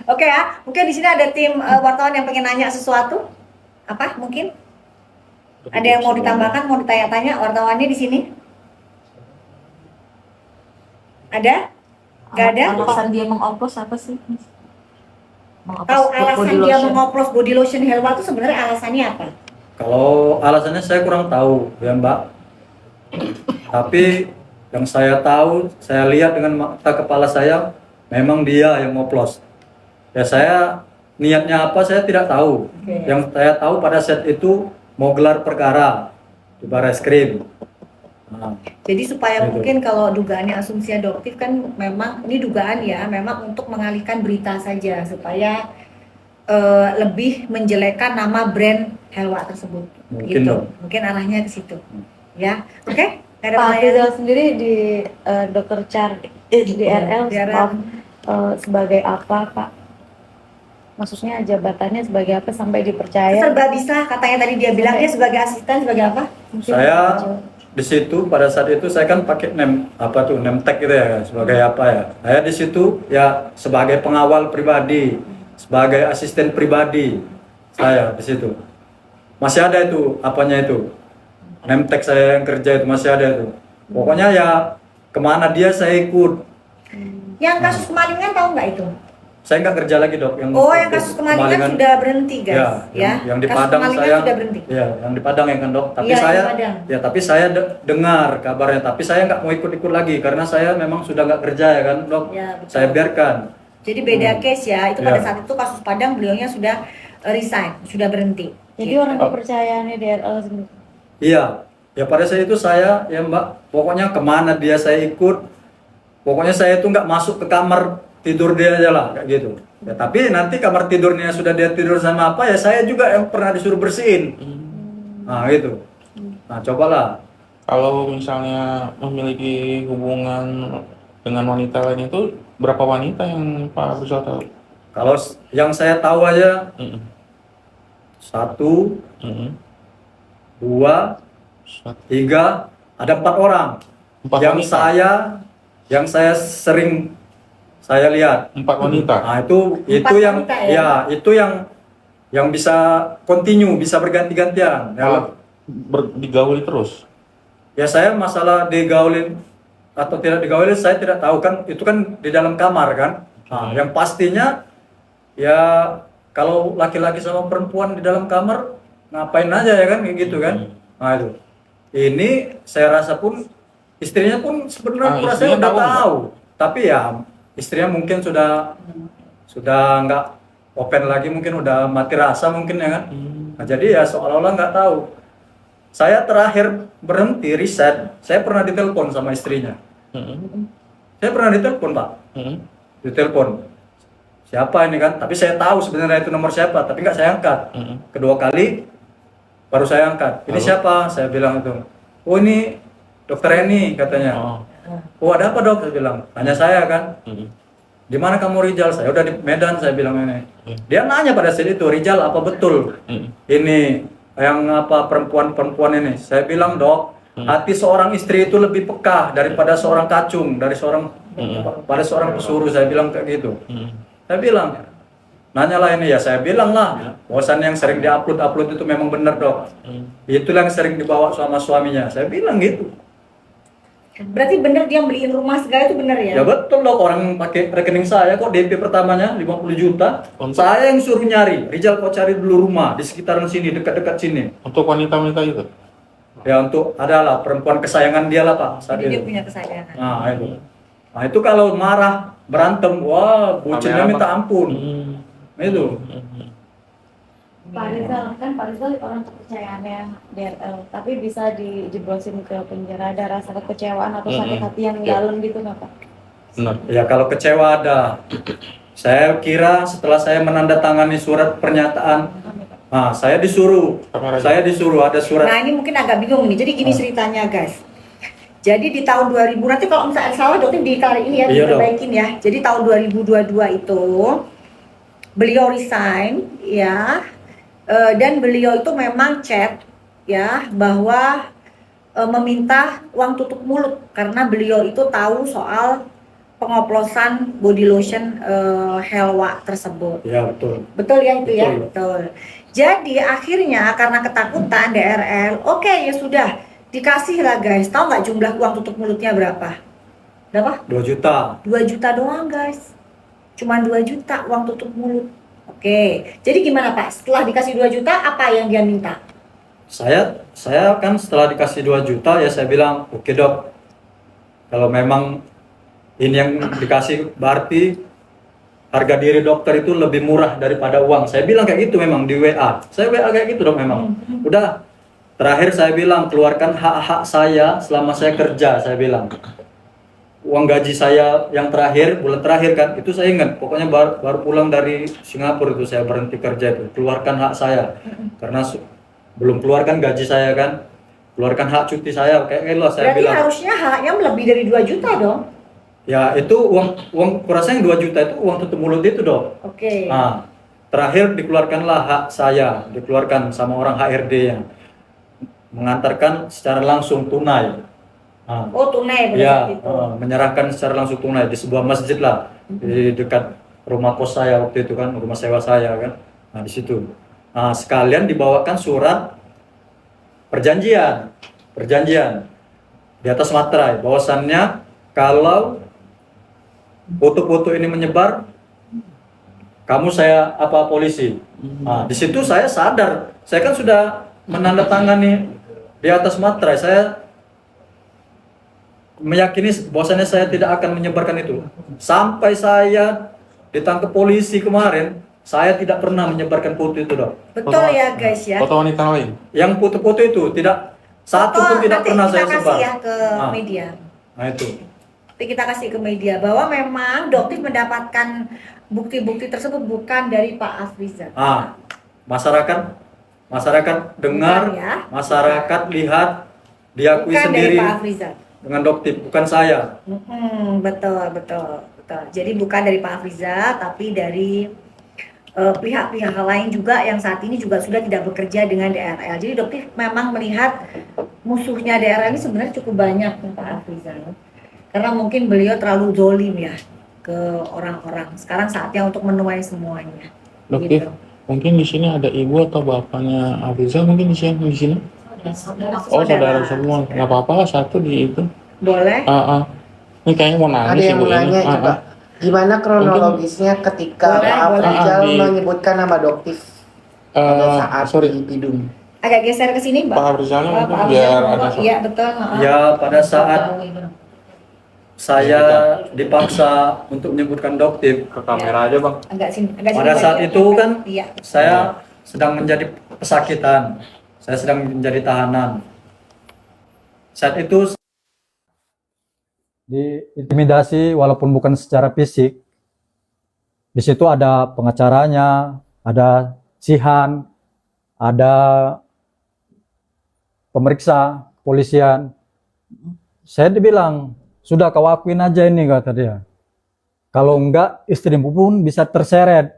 Oke ya, mungkin di sini ada tim wartawan yang pengen nanya sesuatu. Apa mungkin? Ada yang mau ditambahkan, mau ditanya-tanya wartawannya di sini? Ada? Gak ada? Alasan dia mengoplos apa sih? Tahu alasan dia mengoplos body lotion Helwa itu sebenarnya alasannya apa? Kalau alasannya saya kurang tahu ya Mbak. Tapi yang saya tahu, saya lihat dengan mata kepala saya, memang dia yang ngoplos. Ya saya niatnya apa saya tidak tahu. Oke. Yang saya tahu pada saat itu mau gelar perkara di Barreskrim. Nah, Jadi supaya Gitu. mungkin kalau dugaannya asumsi adoptif kan memang ini dugaan ya, memang untuk mengalihkan berita saja supaya lebih menjelekkan nama brand Helwa tersebut. Mungkin Gitu. dong. Mungkin arahnya ke situ. Ya, oke? Ada Pak pertanyaan? Rizal sendiri di Dr. Char di RL DRL. sebagai apa Pak? Maksudnya jabatannya sebagai apa sampai dipercaya? Serba bisa, katanya tadi dia bilang dia sebagai asisten, sebagai apa? Mungkin saya bisa. di situ pada saat itu saya kan pakai name tag gitu ya sebagai apa ya. Saya di situ ya sebagai pengawal pribadi, sebagai asisten pribadi saya di situ. Masih ada itu apanya itu. Name tag saya yang kerja itu masih ada itu. Pokoknya ya kemana dia saya ikut. Yang kasus kemalingan tahu nggak itu? Saya nggak kerja lagi dok. Yang Oh, yang kasus kemalingan sudah berhenti guys, ya? yang di Kasus Padang kemalingan saya, sudah berhenti. ya, yang di Padang ya kan dok. Tapi Iya, yang saya, di Padang. ya tapi saya dengar kabarnya. Tapi saya nggak mau ikut-ikut lagi karena saya memang sudah nggak kerja ya kan dok. Ya, betul. Saya biarkan. Jadi beda case ya. Itu pada Ya. saat itu kasus Padang beliaunya sudah resign, sudah berhenti. Jadi Gitu. orang kepercayaannya DRL sendiri. Iya, ya pada saat itu saya ya mbak, pokoknya kemana dia saya ikut. Pokoknya saya itu nggak masuk ke kamar tidur dia aja lah kayak gitu. Ya tapi nanti kamar tidurnya sudah dia tidur sama apa ya saya juga yang pernah disuruh bersihin. Nah gitu. Nah cobalah. Kalau misalnya memiliki hubungan dengan wanita lain itu berapa wanita yang Pak Rizal tahu? Kalau yang saya tahu aja Mm-mm. 1, Mm-mm. 2, 3, ada 4 orang. Empat yang wanita. saya sering saya lihat. 4 wanita. Nah itu Empat yang wanita, ya? ya itu yang bisa continue, bisa berganti-gantian. Ya, Digauli terus. ya saya masalah digaulin atau tidak digaulin saya tidak tahu kan itu kan di dalam kamar kan. Nah, yang pastinya ya kalau laki-laki sama perempuan di dalam kamar ngapain aja ya kan kayak gitu kan. Nah itu. Ini saya rasa pun istrinya pun sebenarnya Ah, rasanya istrinya udah tahu tahu. Tapi ya istrinya mungkin sudah nggak open lagi, mungkin udah mati rasa mungkin ya kan. Nah, jadi ya seolah-olah nggak tahu. Saya terakhir berhenti riset, saya pernah ditelepon sama istrinya. Mm-mm. Saya pernah ditelepon pak, Mm-mm. ditelepon. Siapa ini kan? Tapi saya tahu sebenarnya itu nomor siapa, tapi nggak saya angkat. Mm-mm. Kedua kali baru saya angkat. Ini Lalu? siapa? Saya bilang itu. Oh ini dokter Eni katanya. Oh. Oh ada apa dok? Saya bilang. Tanya saya kan. Mm-mm. Di mana kamu Rijal? Saya udah di Medan, saya bilang ini. Hmm. Dia nanya pada saat itu, Rijal apa betul Mm-mm. ini yang apa perempuan ini? Saya bilang dok, hati seorang istri itu lebih peka daripada seorang kacung, pada seorang pesuruh. Saya bilang kayak gitu. Mm-mm. Saya bilang, nanyalah ini ya. Saya bilang lah, bosan yang sering diupload itu memang benar dok. Itulah yang sering dibawa sama suaminya. Saya bilang gitu. Berarti bener dia beliin rumah segala itu bener ya? Ya betul dong, orang pakai rekening saya kok DP pertamanya 50 juta. Untuk- Saya yang suruh nyari. Rijal kok cari dulu rumah di sekitaran sini, dekat-dekat sini. Untuk wanita-wanita itu. Ya untuk adalah perempuan kesayangan dia lah Pak saat Jadi dia itu. punya kesayangan. Nah itu kalau marah, berantem, wah bucinnya Kamera, minta Pak. ampun. Itu. Pak Rizal kan Pak Rizal orang kepercayaannya DRL, tapi bisa dijeblosin ke penjara, ada rasa kekecewaan atau sakit hati yang Ya. dalam gitu nggak Pak? Benar. Ya kalau kecewa ada. Saya kira setelah saya menandatangani surat pernyataan, nah saya disuruh ada surat. Nah ini mungkin agak bingung nih. Jadi gini ceritanya guys. Jadi di tahun 2000 nanti kalau misalnya salah dokter di kali ini ya Iya, Dok. diperbaikin ya. Jadi tahun 2022 itu beliau resign ya. Dan beliau itu memang chat ya bahwa meminta uang tutup mulut karena beliau itu tahu soal pengoplosan body lotion Helwa tersebut. Ya betul. Betul ya itu ya? Betul. Betul. Jadi akhirnya karena ketakutan DRL, oke ya sudah dikasih lah guys. Tahu nggak jumlah uang tutup mulutnya berapa? Berapa? 2 juta. 2 juta doang guys. Cuman 2 juta uang tutup mulut. Oke, jadi gimana Pak? Setelah dikasih 2 juta, apa yang dia minta? Saya kan setelah dikasih 2 juta ya saya bilang, oke dok, kalau memang ini yang dikasih berarti harga diri dokter itu lebih murah daripada uang. Saya bilang kayak gitu memang di WA. Saya WA kayak gitu dok memang. Udah, terakhir saya bilang keluarkan hak-hak saya selama saya kerja, saya bilang. Uang gaji saya yang terakhir, bulan terakhir kan, itu saya ingat. Pokoknya baru pulang dari Singapura itu saya berhenti kerja itu. Keluarkan hak saya. Karena belum keluarkan gaji saya kan. Keluarkan hak cuti saya, kayak gitu lah saya Berarti bilang. harusnya haknya lebih dari 2 juta dong? Ya itu uang kurasa yang 2 juta itu uang tutup mulut itu dok. Oke. Nah, terakhir dikeluarkanlah hak saya, dikeluarkan sama orang HRD yang mengantarkan secara langsung tunai. Nah, Oh, tunai pada ya, saat itu. menyerahkan secara langsung tunai di sebuah masjid lah di dekat rumah kos saya waktu itu kan, rumah sewa saya kan. Nah, di situ. Nah, sekalian dibawakan surat perjanjian di atas materai bahwasannya kalau foto-foto ini menyebar, kamu saya apa polisi. Nah, di situ saya sadar, saya kan sudah menandatangani di atas materai, saya meyakini bahwasannya saya tidak akan menyebarkan itu. Sampai saya ditangkap polisi kemarin, saya tidak pernah menyebarkan foto itu dok. Betul ya guys ya. Foto wanita lain. Yang foto-foto itu tidak satu pun tidak Nanti pernah kita saya kasih sebar. ya ke Nah. media. Nah itu. Nanti kita kasih ke media bahwa memang Doktif mendapatkan bukti-bukti tersebut bukan dari Pak Afrizal. Masyarakat dengar, Bukan ya. masyarakat lihat, diakui Bukan sendiri dari Pak Afrizal. dengan Doktif, bukan saya. Betul. Jadi bukan dari Pak Afrizal, tapi dari pihak-pihak lain juga yang saat ini juga sudah tidak bekerja dengan DRL. Jadi Doktif memang melihat musuhnya DRL ini sebenarnya cukup banyak Pak Afrizal. Karena mungkin beliau terlalu zolim ya ke orang-orang. Sekarang saatnya untuk menuai semuanya. Dokter, Gitu. mungkin di sini ada ibu atau bapaknya Afrizal mungkin di sini. Oh, saudara semua. Nggak apa-apa lah satu di itu. Boleh? Ini kayaknya mau Ada nangis yang ibu mau ini. nanya juga. Gimana kronologisnya ketika Boleh, Pak boleh. Afrizal Di- menyebutkan nama Doktif pada saat di Pidum? Agak geser ke sini, Mbak. Pak Afrizalnya mungkin Pak biar Afrizal, ada iya betul. Ya pada saat saya dipaksa untuk menyebutkan Doktif, ke kamera aja bang. Agak sini. pada saat itu kan Iya. saya sedang menjadi pesakitan, saya sedang menjadi tahanan. Saat itu diintimidasi walaupun bukan secara fisik. Di situ ada pengacaranya, ada sihan, ada pemeriksa polisian. Saya dibilang, sudah kau akuin aja ini, kata dia. Kalau enggak, istrimu pun bisa terseret,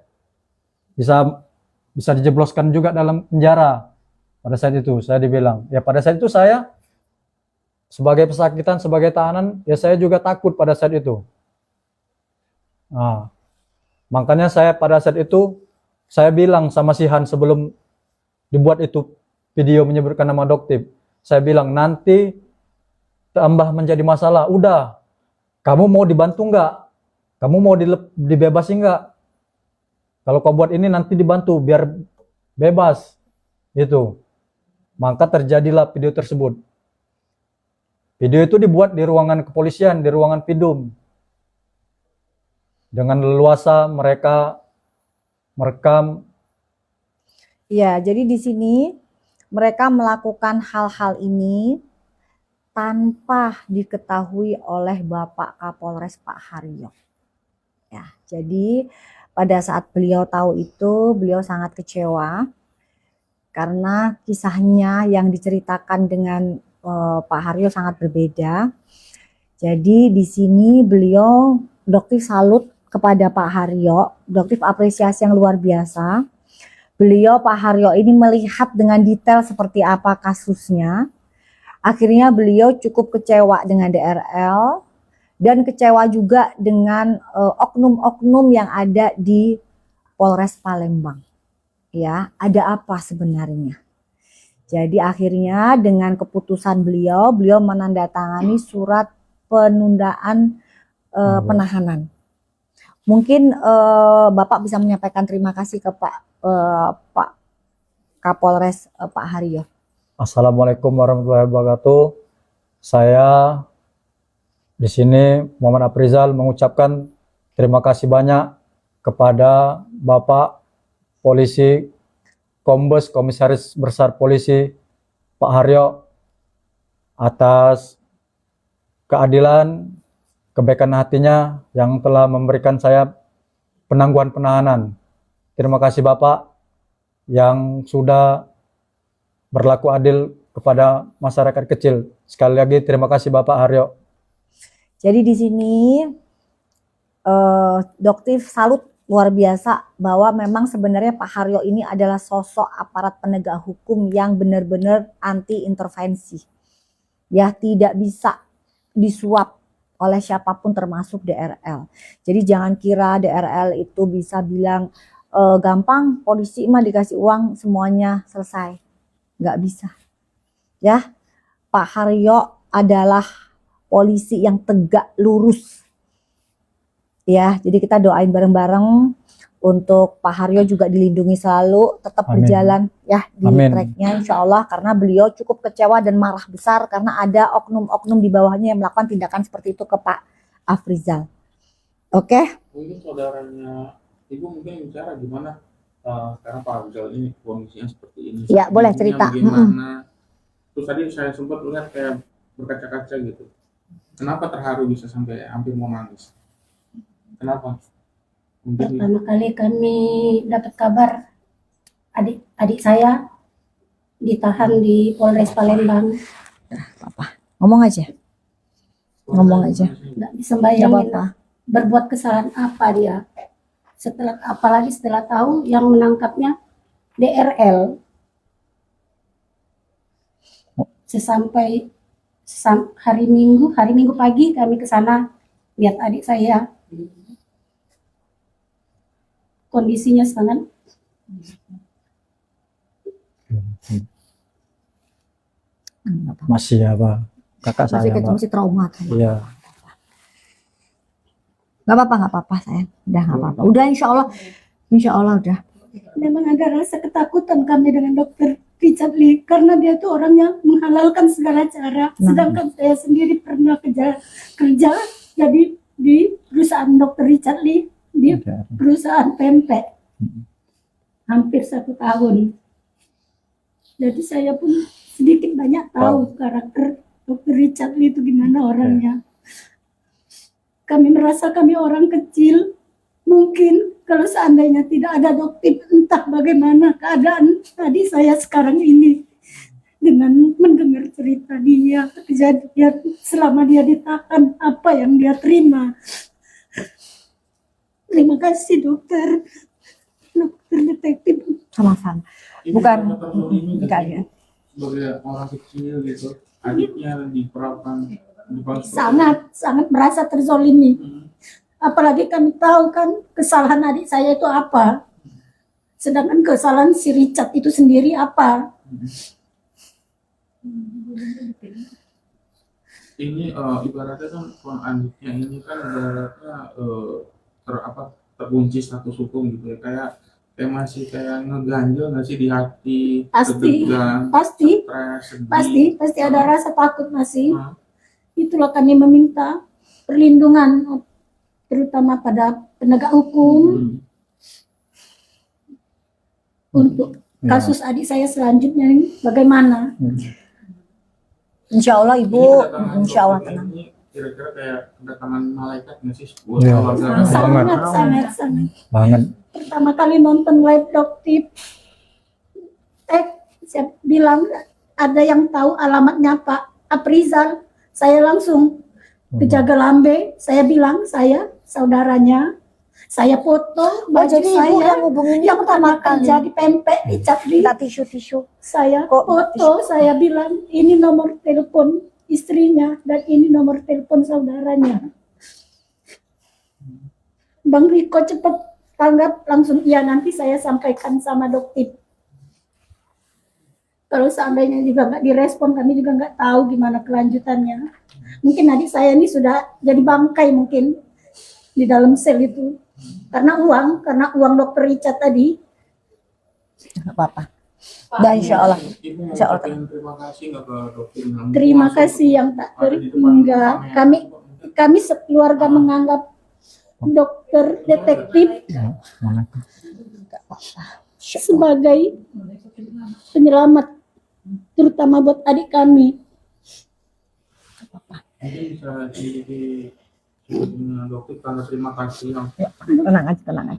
bisa dijebloskan juga dalam penjara. Pada saat itu saya dibilang, ya pada saat itu saya sebagai pesakitan, sebagai tahanan, ya saya juga takut pada saat itu. Nah, makanya saya pada saat itu, saya bilang sama Sihan sebelum dibuat itu video menyebutkan nama Doktif, saya bilang nanti tambah menjadi masalah, udah, kamu mau dibantu nggak? Kamu mau dibebasi nggak? Kalau kau buat ini nanti dibantu, biar bebas. Gitu. Maka terjadilah video tersebut. Video itu dibuat di ruangan kepolisian, di ruangan Pidum. Dengan leluasa mereka merekam. Ya, jadi di sini mereka melakukan hal-hal ini tanpa diketahui oleh Bapak Kapolres Pak Haryo. Ya, jadi pada saat beliau tahu itu, beliau sangat kecewa karena kisahnya yang diceritakan dengan Pak Haryo sangat berbeda. Jadi di sini beliau Doktif salut kepada Pak Haryo, Doktif apresiasi yang luar biasa. Beliau Pak Haryo ini melihat dengan detail seperti apa kasusnya. Akhirnya beliau cukup kecewa dengan DRL dan kecewa juga dengan oknum-oknum yang ada di Polres Palembang. Ya, ada apa sebenarnya? Jadi akhirnya dengan keputusan beliau menandatangani surat penundaan penahanan Mungkin Bapak bisa menyampaikan terima kasih ke Pak Kapolres Pak Haryo. Assalamualaikum warahmatullahi wabarakatuh. Saya di sini Muhammad Aprizal mengucapkan terima kasih banyak kepada Bapak Polisi Kombes Komisaris Besar Polisi Pak Haryo atas keadilan, kebaikan hatinya yang telah memberikan saya penangguhan penahanan. Terima kasih Bapak yang sudah berlaku adil kepada masyarakat kecil. Sekali lagi terima kasih Bapak Haryo. Jadi di sini Doktif salut luar biasa bahwa memang sebenarnya Pak Haryo ini adalah sosok aparat penegak hukum yang benar-benar anti intervensi. Ya, tidak bisa disuap oleh siapapun termasuk DRL. Jadi jangan kira DRL itu bisa bilang gampang polisi mah dikasih uang semuanya selesai. Nggak bisa. Ya, Pak Haryo adalah polisi yang tegak lurus. Ya, jadi kita doain bareng-bareng untuk Pak Haryo juga dilindungi selalu, tetap Amin. berjalan ya di Amin. tracknya insya Allah, karena beliau cukup kecewa dan marah besar karena ada oknum-oknum di bawahnya yang melakukan tindakan seperti itu ke Pak Afrizal. Oke? Mungkin saudaranya Ibu mungkin bicara gimana sekarang Pak Afrizal ini kondisinya seperti ini. Ya, boleh Ibunya cerita. Bagaimana? Terus tadi saya sempat lihat kayak berkaca-kaca gitu. Kenapa terharu bisa sampai hampir mau nangis? Kenapa? Mungkin Pertama kali kami dapat kabar adik saya ditahan di Polres Palembang. Ngomong aja. Ngomong aja. Nggak bisa Gak bayangin apa-apa. berbuat kesalahan apa dia. Apalagi setelah tahu yang menangkapnya DRL. Sesampai hari Minggu pagi kami ke sana lihat adik saya. Kondisinya sangat Masih apa? Kakak Masih saya, kecil, Mbak. masih trauma. Iya. Gak apa-apa sayang. Udah gak apa-apa. Udah insya Allah udah. memang ada rasa ketakutan kami dengan dokter Richard Lee karena dia tuh orangnya menghalalkan segala cara. Sedangkan saya sendiri pernah kerja jadi di perusahaan dokter Richard Lee di perusahaan pempek hampir 1 tahun. Jadi saya pun sedikit banyak tahu karakter dokter Richard Lee itu gimana orangnya. Kami merasa kami orang kecil. Mungkin kalau seandainya tidak ada dokter, entah bagaimana keadaan tadi saya sekarang ini. Dengan mendengar cerita dia, kejadian selama dia ditahan, apa yang dia terima. Terima kasih dokter detektif. Sama-sama. Ibu Bukan. merasa terzolimi nggak Enggak sih? ya. Sebagai orang kecil gitu, adiknya diperlakukan Sangat merasa terzolimi. Apalagi kami tahu kan kesalahan adik saya itu apa. Sedangkan kesalahan si Richard itu sendiri apa. ini ibaratnya kan adiknya ini kan ibaratnya terkunci status hukum gitu ya, kayak masih kayak ngeganjel nggak sih di hati, Pasti, kedegan, pasti, stres, sedih. pasti ada rasa takut masih. Nah, Itulah kami meminta perlindungan terutama pada penegak hukum untuk kasus adik saya selanjutnya ini bagaimana. Insya Allah Ibu, ini kedatangan insya Allah dokter tenang. ini kira-kira kayak kedatangan malaikat nggak sih buat Iya. keluarga? Sangat. Banget. Pertama kali nonton live dokter, saya bilang ada yang tahu alamatnya Pak Aprizal. Saya langsung ke Jagalambe, saya bilang saya saudaranya, saya foto baju jadi Ibu saya yang hubungin yang pertama kerja di pempek di Capri. Kita tisu-tisu. Saya Kok foto, saya bilang ini nomor telepon istrinya dan ini nomor telepon saudaranya. Bang Riko cepat tanggap langsung, iya nanti saya sampaikan sama dokter. Kalau seandainya juga nggak direspon, kami juga nggak tahu gimana kelanjutannya. Mungkin adik saya ini sudah jadi bangkai mungkin di dalam sel itu. karena uang dokter Richard tadi. Nggak apa-apa. Dan insya Allah. Ibu mau Insya Allah. ucapin terima kasih nggak ke dokter? Terima kasih yang tak enggak. Kami sekeluarga menganggap dokter detektif sebagai penyelamat, terutama buat adik kami. Mungkin bisa di dokter tanda terima kasih yang Tenang aja, tenang.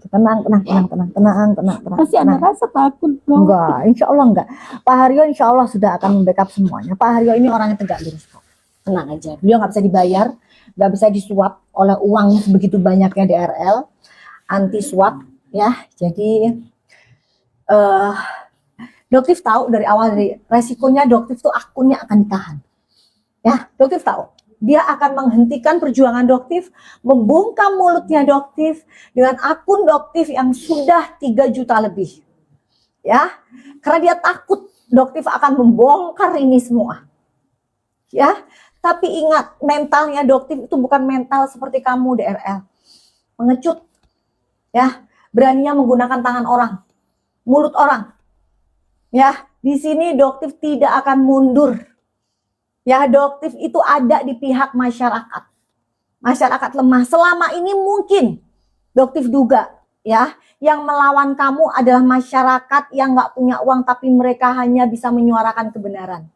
Masih ada rasa takut, Bro. Enggak, insya Allah enggak. Pak Haryo insya Allah sudah akan membackup semuanya. Pak Haryo ini orang yang tegak lurus kok. Tenang aja, beliau nggak bisa dibayar, nggak bisa disuap oleh uang begitu banyaknya DRL, anti suap ya. Jadi Doktif tahu dari awal, dari resikonya Doktif tuh akunnya akan ditahan. Ya, Doktif tahu. Dia akan menghentikan perjuangan Doktif, membungkam mulutnya Doktif dengan akun Doktif yang sudah 3 juta lebih. Ya, karena dia takut Doktif akan membongkar ini semua. Ya, tapi ingat, mentalnya Doktif itu bukan mental seperti kamu DRL. Mengecut. Ya, beraninya menggunakan tangan orang, mulut orang. Ya, di sini Doktif tidak akan mundur. Ya, Doktif itu ada di pihak masyarakat. Masyarakat lemah. Selama ini mungkin Doktif duga ya, yang melawan kamu adalah masyarakat yang nggak punya uang, tapi mereka hanya bisa menyuarakan kebenaran.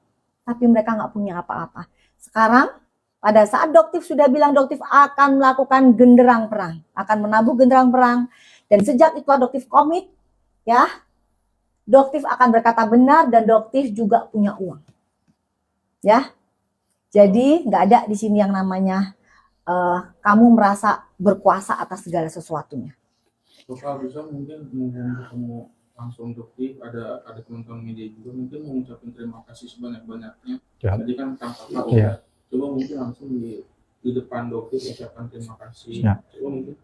Tapi mereka nggak punya apa-apa. Sekarang, pada saat Doktif sudah bilang Doktif akan melakukan genderang perang, akan menabuh genderang perang, dan sejak itu Doktif komit, ya, Doktif akan berkata benar dan Doktif juga punya uang. Ya, jadi nggak ada di sini yang namanya kamu merasa berkuasa atas segala sesuatunya. Bapak bisa mungkin mau ketemu langsung Doktif, ada teman-teman media juga mungkin mau ngucapin terima kasih sebanyak-banyaknya. Ya. Tadi kan Kang Kakak Iya. coba mungkin langsung di depan Doktif ucapkan terima kasih. Ya. Coba mungkin.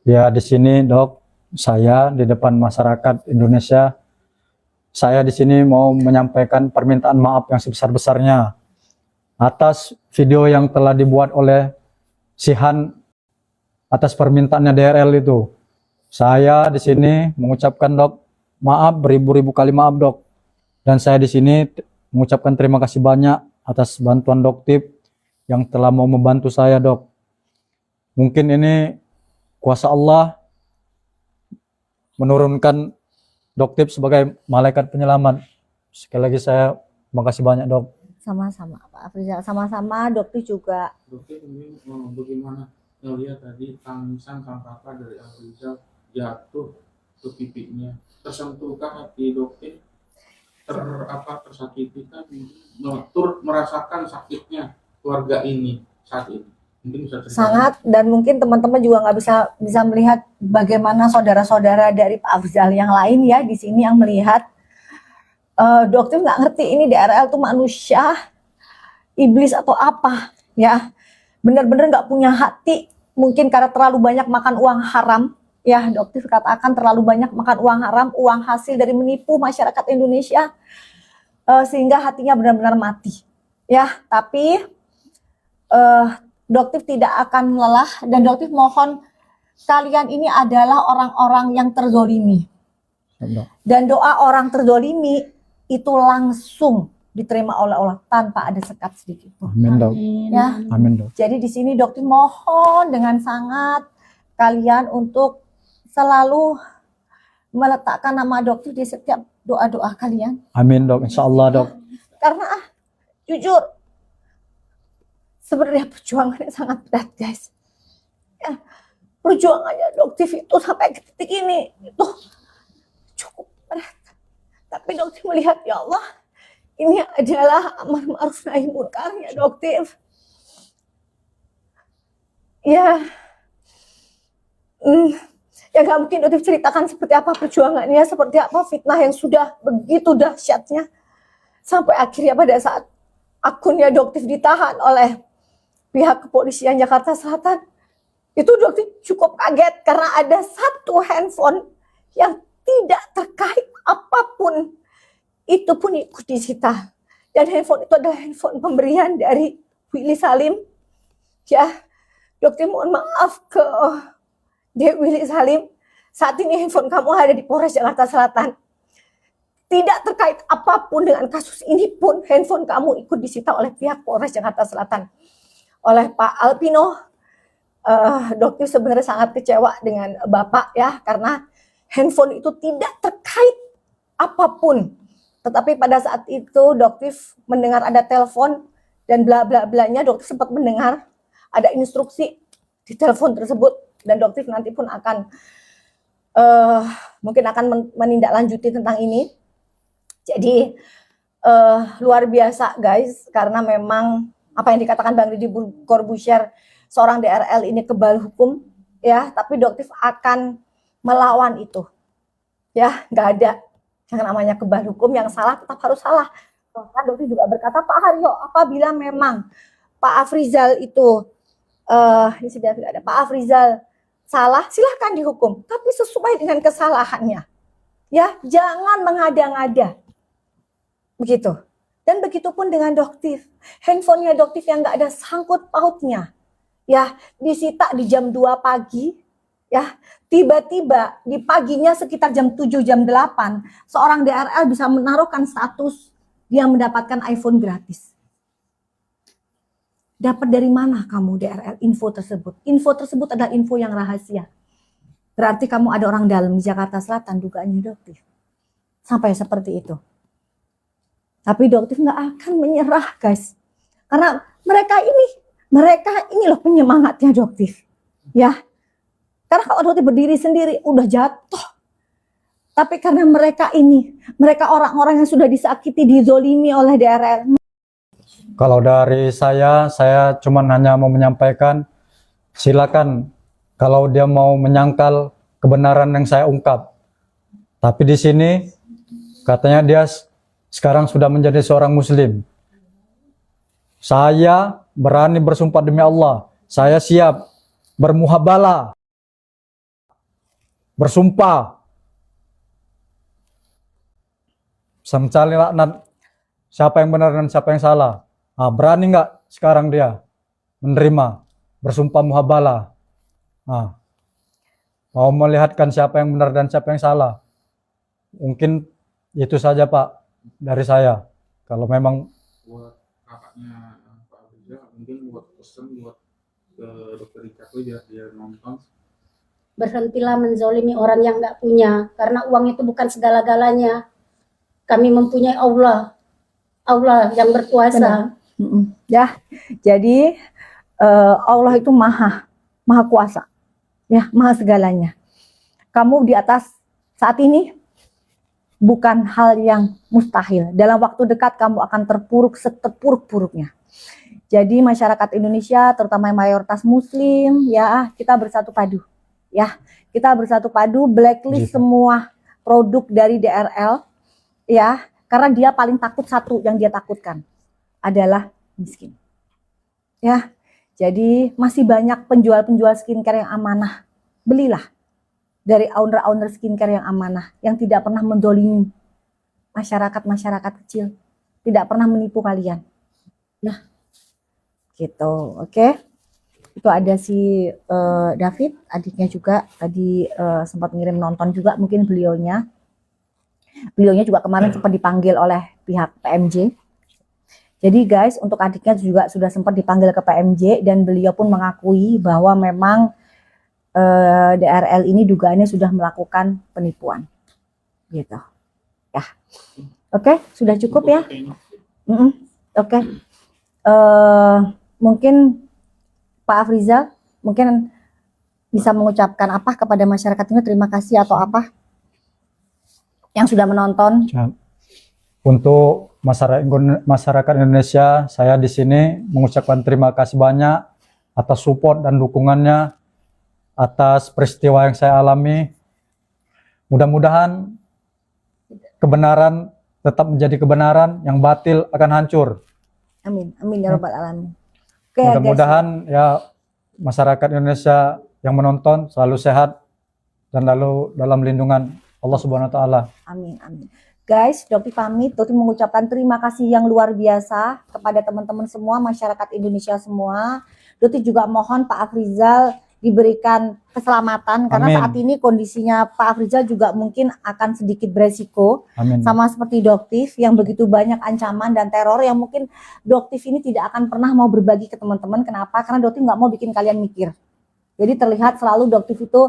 Ya, di sini Dok, saya di depan masyarakat Indonesia, saya di sini mau menyampaikan permintaan maaf yang sebesar-besarnya atas video yang telah dibuat oleh Sihan atas permintaannya DRL itu. Saya di sini mengucapkan Dok, maaf beribu-ribu kali maaf Dok. Dan saya di sini mengucapkan terima kasih banyak atas bantuan Doktif yang telah mau membantu saya Dok. Mungkin ini kuasa Allah menurunkan Doktif sebagai malaikat penyelamat. Sekali lagi saya terima kasih banyak Dok. Sama-sama Pak Afrizal, sama-sama Doktif juga. Dokter ini bagaimana ngelihat tadi tangisan Kang Kakak dari Afrizal jatuh ke pipinya, tersentuhkah hati Dokter? Tersakiti kan, turut merasakan sakitnya keluarga ini saat ini. Mungkin bisa cerita. Sangat, dan mungkin teman-teman juga nggak bisa melihat bagaimana saudara-saudara dari Pak Afrizal yang lain ya di sini yang melihat. Dokter nggak ngerti ini DRL tuh manusia, iblis atau apa ya, benar-benar nggak punya hati, mungkin karena terlalu banyak makan uang haram ya. Dokter katakan terlalu banyak makan uang haram, uang hasil dari menipu masyarakat Indonesia, sehingga hatinya benar-benar mati ya. Tapi Dokter tidak akan lelah, dan Dokter mohon kalian ini adalah orang-orang yang terzolimi, dan doa orang terzolimi itu langsung diterima oleh Allah tanpa ada sekat sedikit. Amin Dok. Ya. Amin Dok. Jadi di sini Dokter mohon dengan sangat kalian untuk selalu meletakkan nama Dokter di setiap doa-doa kalian. Amin Dok, insya Allah Dok. Karena jujur sebenarnya perjuangannya sangat berat guys. Ya, perjuangannya Dokter itu sampai ke titik ini itu cukup berat. Tapi Dokter melihat ya Allah, ini adalah amar ma'ruf nahi munkarnya Dokter. Ya, ya nggak mungkin Dokter ceritakan seperti apa perjuangannya, seperti apa fitnah yang sudah begitu dahsyatnya, sampai akhirnya pada saat akunnya Dokter ditahan oleh pihak kepolisian Jakarta Selatan, itu Dokter cukup kaget karena ada satu handphone yang tidak terkait apapun, itu pun ikut disita. Dan handphone itu adalah handphone pemberian dari Willy Salim. Ya, Dokter mohon maaf ke Dek Willy Salim Saat ini handphone kamu ada di Polres Jakarta Selatan. Tidak terkait apapun dengan kasus ini pun, handphone kamu ikut disita oleh pihak Polres Jakarta Selatan. Oleh Pak Alpino, Dokter sebenarnya sangat kecewa dengan Bapak ya, karena handphone itu tidak terkait apapun. Tetapi pada saat itu Dokter mendengar ada telepon dan bla bla blanya, Dokter sempat mendengar ada instruksi di telepon tersebut, dan Dokter nanti pun akan mungkin akan menindaklanjuti tentang ini. Jadi luar biasa guys, karena memang apa yang dikatakan Bang Deddy Corbuzier, seorang DRL ini kebal hukum ya, tapi Dokter akan melawan itu. Ya, nggak ada yang namanya kebal hukum, yang salah tetap harus salah. Bahkan Dokter juga berkata, Pak Haryo, apabila memang Pak Afrizal itu ini sudah tidak ada, Pak Afrizal salah, silahkan dihukum, tapi sesuai dengan kesalahannya. Ya, jangan mengada-ngada. Begitu. Dan begitu pun dengan Dokter. Handphonenya Dokter yang nggak ada sangkut pautnya. Ya, disita di jam 2 pagi. Ya, tiba-tiba di paginya sekitar jam 7, jam 8, seorang DRL bisa menaruhkan status dia mendapatkan iPhone gratis. Dapat dari mana kamu DRL info tersebut? Info tersebut adalah info yang rahasia. Berarti kamu ada orang dalam di Jakarta Selatan, dugaannya Dokter. Sampai seperti itu. Tapi Dokter nggak akan menyerah guys. Karena mereka ini loh penyemangatnya Dokter. Ya. Karena kalau Dokter berdiri sendiri udah jatuh. Tapi karena mereka orang-orang yang sudah disakiti, dizolimi oleh DRL. Kalau dari saya cuma hanya mau menyampaikan, silakan kalau dia mau menyangkal kebenaran yang saya ungkap. Tapi di sini katanya dia sekarang sudah menjadi seorang muslim. Saya berani bersumpah demi Allah, saya siap bermuhabalah, bersumpah, mencari laknat siapa yang benar dan siapa yang salah. Nah, berani nggak sekarang dia menerima bersumpah muhabalah? Nah, mau melihatkan siapa yang benar dan siapa yang salah. Mungkin itu saja Pak dari saya. Kalau memang Buat kakaknya Pak Abrizal, mungkin buat pesan buat ke Dokter Richard biar dia nonton. Berhentilah menzolimi orang yang nggak punya, karena uang itu bukan segala-galanya. Kami mempunyai Allah yang berkuasa. Ya, jadi Allah itu maha kuasa, ya, maha segalanya. Kamu di atas saat ini bukan hal yang mustahil. Dalam waktu dekat kamu akan terpuruk seterpuruk-puruknya. Jadi masyarakat Indonesia, terutama yang mayoritas Muslim, ya, kita bersatu padu. Ya, kita bersatu padu, blacklist semua produk dari DRL, ya, karena dia paling takut, satu yang dia takutkan adalah miskin. Ya, jadi masih banyak penjual-penjual skincare yang amanah. Belilah dari owner-owner skincare yang amanah, yang tidak pernah mendolimi masyarakat kecil, tidak pernah menipu kalian. Nah, gitu, oke. Itu ada si David, adiknya juga tadi sempat ngirim nonton juga, mungkin beliaunya juga kemarin sempat dipanggil oleh pihak PMJ. Jadi guys, untuk adiknya juga sudah sempat dipanggil ke PMJ dan beliau pun mengakui bahwa memang DRL ini dugaannya sudah melakukan penipuan, gitu, ya. Oke, sudah cukup ya. Oke. Mungkin Pak Afrizal mungkin bisa mengucapkan apa kepada masyarakat ini, terima kasih atau apa yang sudah menonton. untuk masyarakat Indonesia, saya di sini mengucapkan terima kasih banyak atas support dan dukungannya atas peristiwa yang saya alami. Mudah-mudahan kebenaran tetap menjadi kebenaran, yang batil akan hancur. Amin, amin ya robbal alamin. Oke, Mudah-mudahan ya masyarakat Indonesia yang menonton selalu sehat dan lalu dalam lindungan Allah Subhanahu wa taala. Amin, amin. Guys, Dokter pamit. Dokter mengucapkan terima kasih yang luar biasa kepada teman-teman semua, masyarakat Indonesia semua. Dokter juga mohon Pak Afrizal diberikan keselamatan karena Amin. saat ini kondisinya Pak Afrizal juga mungkin akan sedikit beresiko Amin. sama seperti Doktif yang begitu banyak ancaman dan teror yang mungkin Doktif ini tidak akan pernah mau berbagi ke teman-teman. Kenapa? Karena Doktif nggak mau bikin kalian mikir. Jadi terlihat selalu Doktif itu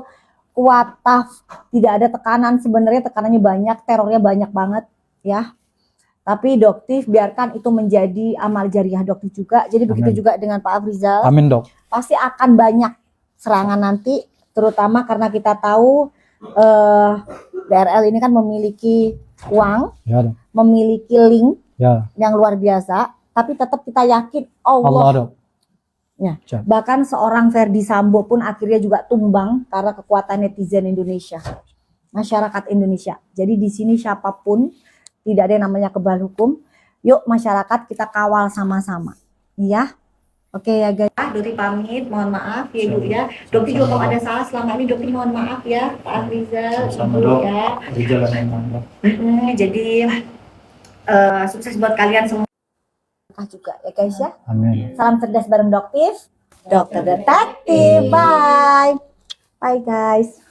kuat, tough, tidak ada tekanan. Sebenarnya tekanannya banyak, terornya banyak banget ya. Tapi Doktif biarkan itu menjadi amal jariah Doktif juga. Jadi begitu Amin. juga dengan Pak Afrizal. Amin, Dok. Pasti akan banyak serangan nanti, terutama karena kita tahu DRL ini kan memiliki uang, Ya, Dok. memiliki link Ya, yang luar biasa, tapi tetap kita yakin Allah, Allah. Dok. Ya. Siap. Bahkan seorang Ferdi Sambo pun akhirnya juga tumbang karena kekuatan netizen Indonesia, masyarakat Indonesia. Jadi di sini siapapun tidak ada yang namanya kebal hukum. Yuk masyarakat kita kawal sama-sama, ya. Oke ya guys, Doti pamit, mohon maaf ya Ibu ya. Dokter juga kalau ada salah selama ini Dokter mohon maaf ya, Pak Afrizal, Sama-sama, Ibu Dok. ya. Di jalan yang mana? Jadi sukses buat kalian semua juga ya guys ya. Amin. Salam cerdas bareng Doktif, Dokter Detektif, bye. Bye guys.